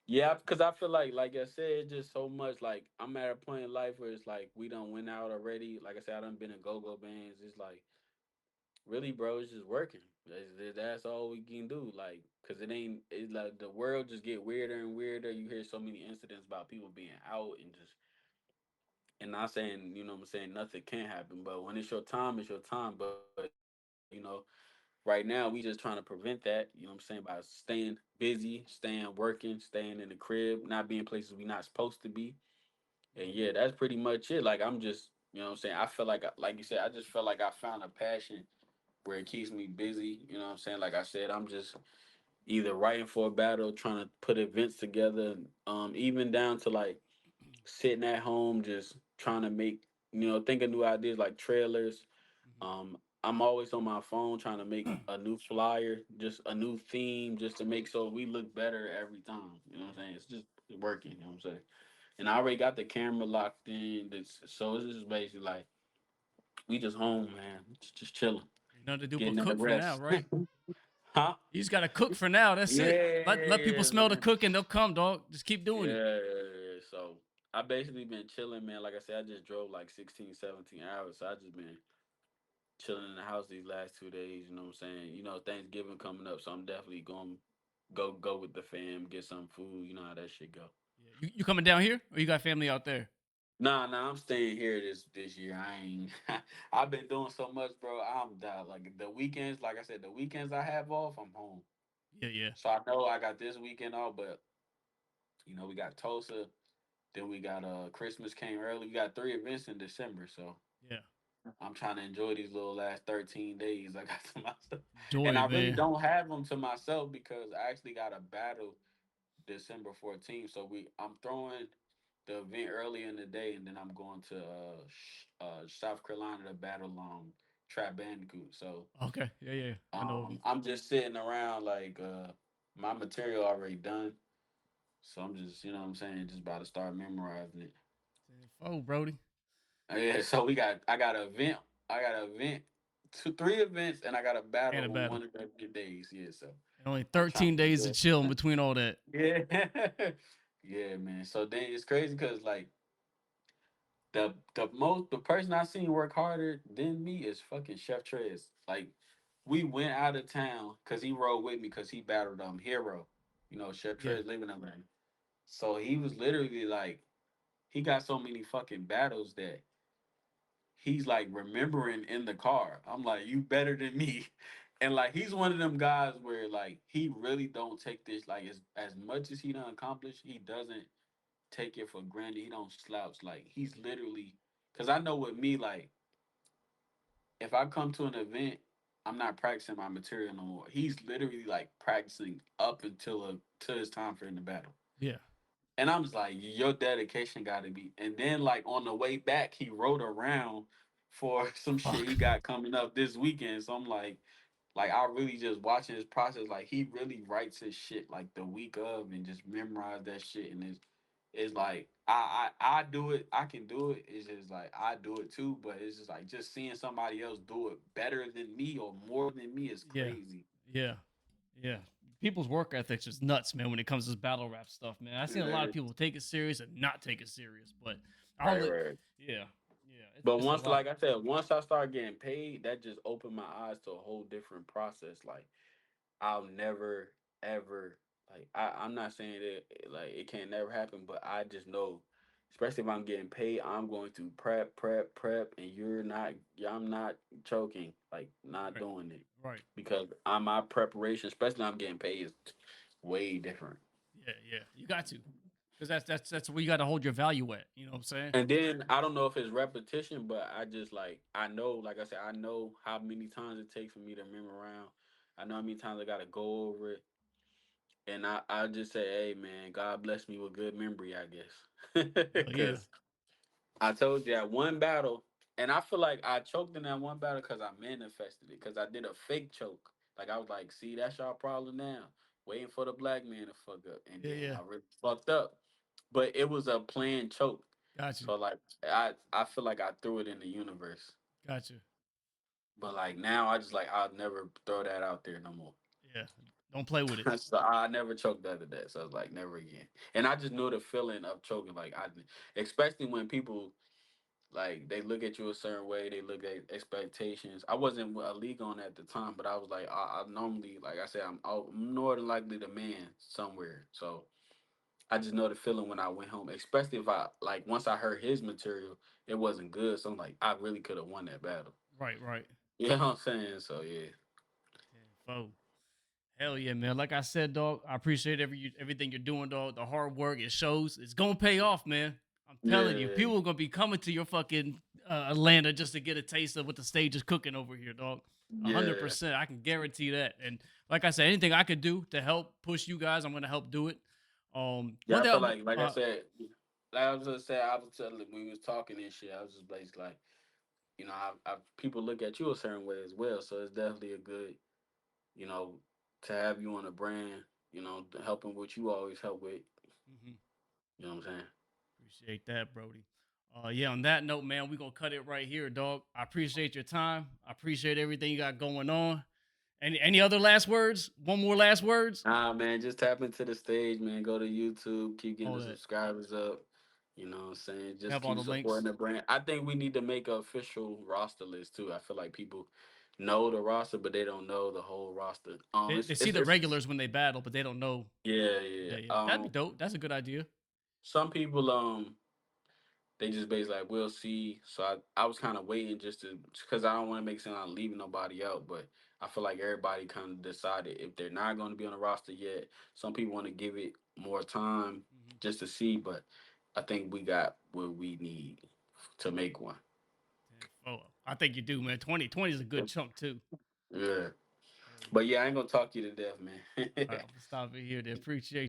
[SPEAKER 2] yeah, because I feel like I said, it's just so much. Like I'm at a point in life where it's like we done went out already. Like I said, I done been in go-go bands. It's like really, bro, it's just working. That's all we can do. Like, cause it ain't. It's like the world just get weirder and weirder. You hear so many incidents about people being out and just and not saying, what I'm saying, nothing can happen, but when it's your time. But right now we just trying to prevent that, what I'm saying, by staying busy, staying working, staying in the crib, not being places we not supposed to be. And yeah,
[SPEAKER 1] Mhm.
[SPEAKER 2] that's pretty much it. Like I'm just, what I'm saying, I feel like you said, I just felt like I found a passion where it keeps me busy. You know what I'm saying? Like I said, I'm just either writing for a battle, trying to put events together, even down to like sitting at home just trying to make think of new ideas like trailers.
[SPEAKER 1] Mhm.
[SPEAKER 2] I'm always on my phone trying to make a new flyer, just a new theme, just to make so we look better every time. You know what I'm saying? It's just working. You know what I'm saying? And I already got the camera locked in. So it's just basically like we just home, man, just chilling,
[SPEAKER 1] Nothing to do
[SPEAKER 2] getting
[SPEAKER 1] but
[SPEAKER 2] that
[SPEAKER 1] cook for now,
[SPEAKER 2] rest.
[SPEAKER 1] right?
[SPEAKER 2] Huh?
[SPEAKER 1] You just gotta cook for now. That's it. Let people
[SPEAKER 2] Yeah,
[SPEAKER 1] smell the
[SPEAKER 2] man.
[SPEAKER 1] cooking. They'll come, dog. Just keep doing it.
[SPEAKER 2] Yeah. So I basically been chilling, man. Like I said, I just drove like 16, 17 hours. So I just been. chilling in the house these last 2 days. You know what I'm saying? You know, Thanksgiving coming up, so I'm definitely going to go with the fam, get some food. You know how that shit go.
[SPEAKER 1] Yeah. You coming down here or you got family out there?
[SPEAKER 2] Nah, I'm staying here this year. I ain't. I've been doing so much, bro. I'm done. Like the weekends, like I said, the weekends I have off, I'm home.
[SPEAKER 1] Yeah, yeah,
[SPEAKER 2] So I know I got this weekend off, but we got Tulsa. Then we got Christmas came early. We got 3 events in December, so
[SPEAKER 1] yeah.
[SPEAKER 2] I'm trying to enjoy these little last 13 days I got to myself.
[SPEAKER 1] Enjoy
[SPEAKER 2] And I
[SPEAKER 1] it,
[SPEAKER 2] really
[SPEAKER 1] man.
[SPEAKER 2] don't have them to myself because I actually got a battle December 14th. So I'm throwing the event early in the day, and then I'm going to South Carolina to battle Trap Bandicoot. So
[SPEAKER 1] Okay. Yeah, yeah. I know of them.
[SPEAKER 2] I'm just sitting around like my material already done. So I'm just, you know what I'm saying, just about to start memorizing it.
[SPEAKER 1] Oh, Brody.
[SPEAKER 2] Yeah, so I got an event, two, 3 events, and I got a
[SPEAKER 1] And a
[SPEAKER 2] battle on
[SPEAKER 1] battle.
[SPEAKER 2] one of the days. Yeah, so
[SPEAKER 1] And only
[SPEAKER 2] I'm trying
[SPEAKER 1] 13
[SPEAKER 2] to
[SPEAKER 1] days to
[SPEAKER 2] do
[SPEAKER 1] chill in
[SPEAKER 2] it.
[SPEAKER 1] between all that.
[SPEAKER 2] Yeah, yeah, man. So then it's crazy because like the person I seen work harder than me is fucking Chef Trez. Like we went out of town because he rode with me because he battled Hero, Chef
[SPEAKER 1] Yeah.
[SPEAKER 2] Trez living up there. So he was literally like he got so many fucking battles that he's like remembering in the car. I'm like, you better than me. And like he's one of them guys where like he really don't take this like as much as he done accomplished, he doesn't take it for granted. He don't slouch. Like he's literally cause I know with me, like if I come to an event, I'm not practicing my material no more. He's literally like practicing up until till it's time for him to battle.
[SPEAKER 1] Yeah.
[SPEAKER 2] And I'm just like, your dedication got to be. And then, like, on the way back, he rode around for some shit he
[SPEAKER 1] Fuck.
[SPEAKER 2] got coming up this weekend. So I'm like, I really just watching his process. Like, he really writes his shit like the week of and just memorize that shit. And it's like, I do it. I can do it. It's just like, I do it too. But it's just like, just seeing somebody else do it better than me or more than me is
[SPEAKER 1] Yeah.
[SPEAKER 2] crazy.
[SPEAKER 1] Yeah. Yeah. People's work ethics is nuts, man, when it comes to this battle rap stuff, man. I've seen a lot of
[SPEAKER 2] Yeah.
[SPEAKER 1] people take it serious and not take it serious, but I'll
[SPEAKER 2] Right,
[SPEAKER 1] let,
[SPEAKER 2] right.
[SPEAKER 1] yeah. Yeah.
[SPEAKER 2] But
[SPEAKER 1] It's a
[SPEAKER 2] once,
[SPEAKER 1] lot.
[SPEAKER 2] like I said, once I start getting paid, that just opened my eyes to a whole different process. Like I'll never ever I'm not saying that like it can't never happen, but I just know, especially if I'm getting paid, I'm going to prep, and I'm not choking, like not
[SPEAKER 1] Right.
[SPEAKER 2] doing it
[SPEAKER 1] Right.
[SPEAKER 2] because my preparation, especially I'm getting paid, is way different.
[SPEAKER 1] Yeah. Yeah. You got to. Because that's where you got to hold your value at. You know what I'm saying?
[SPEAKER 2] And then I don't know if it's repetition, but I just I know, like I said, I know how many times it takes for me to remember around. I know how many times I gotta go over it. And I just say, hey man, God bless me with good memory, I guess.
[SPEAKER 1] Hell yeah.
[SPEAKER 2] Cause I told you that one battle, and I feel like I choked in that one battle because I manifested it. Cause I did a fake choke. Like I was like, see, that's y'all problem now. Waiting for the black man to fuck up. And
[SPEAKER 1] Yeah.
[SPEAKER 2] then
[SPEAKER 1] Yeah.
[SPEAKER 2] I really fucked up. But it was a planned choke.
[SPEAKER 1] Got you.
[SPEAKER 2] So like I feel like I threw it in the universe.
[SPEAKER 1] Got you.
[SPEAKER 2] But like now I just like I'll never throw that out there no more.
[SPEAKER 1] Yeah. Don't play with it.
[SPEAKER 2] So I never choked after that. So I was like never again. And I just knew the feeling of choking. Like especially when people like they look at you a certain way, they look at expectations. I wasn't a league on at the time, but I was like I normally, like I said, I'm more than likely the man somewhere. So I just know the feeling when I went home, especially if I like once I heard his material, it wasn't good. So I'm like, I really could have won that battle.
[SPEAKER 1] Right. Right.
[SPEAKER 2] You know what I'm saying? So yeah.
[SPEAKER 1] Foe. Hell yeah, man. Like I said, dog, I appreciate everything you're doing, dog. The hard work, it shows. It's gonna pay off, man. I'm telling you,
[SPEAKER 2] Yeah.
[SPEAKER 1] people are gonna be coming to your fucking Atlanta just to get a taste of what the stage is cooking over here, dog.
[SPEAKER 2] Yeah.
[SPEAKER 1] 100%. I can guarantee that. And like I said, anything I could do to help push you guys, I'm gonna help do it.
[SPEAKER 2] Yeah,
[SPEAKER 1] One
[SPEAKER 2] I
[SPEAKER 1] day,
[SPEAKER 2] feel like I
[SPEAKER 1] uh,
[SPEAKER 2] said, like I was just saying, I was telling we was talking and shit. I was just basically like, people look at you a certain way as well. So it's definitely a good, you know, to have you on a brand, helping what you always help with.
[SPEAKER 1] mhm.
[SPEAKER 2] You know what I'm saying?
[SPEAKER 1] Appreciate that, Brody. Yeah, on that note, man, we're gonna cut it right here, dog. I appreciate your time. I appreciate everything you got going on. Any other last words? One more last words?
[SPEAKER 2] Nah, man, just tap into the stage, man. Go to YouTube, keep getting
[SPEAKER 1] All
[SPEAKER 2] the
[SPEAKER 1] that.
[SPEAKER 2] subscribers up. You know what I'm saying? Just
[SPEAKER 1] Have all
[SPEAKER 2] keep
[SPEAKER 1] the
[SPEAKER 2] supporting
[SPEAKER 1] links.
[SPEAKER 2] the brand. I think we need to make an official roster list too. I feel like people know the roster, but they don't know the whole roster.
[SPEAKER 1] They see the regulars when they battle, but they don't know.
[SPEAKER 2] Yeah, yeah.
[SPEAKER 1] Yeah, yeah. That'd be dope. That's a good idea.
[SPEAKER 2] Some people they just basically like we'll see. So I was kind of waiting just to because I don't want to make sense I'm leaving nobody out, but I feel like everybody kind of decided if they're not going to be on the roster yet. Some people want to give it more time
[SPEAKER 1] Mhm.
[SPEAKER 2] just to see, but I think we got what we need to make one.
[SPEAKER 1] 10-4. I think you do, man. 2020 is a good chunk too.
[SPEAKER 2] Yeah.
[SPEAKER 1] Hell yeah.
[SPEAKER 2] But yeah, I ain't gonna talk you to death, man.
[SPEAKER 1] All right, I'm gonna stop it here. They appreciate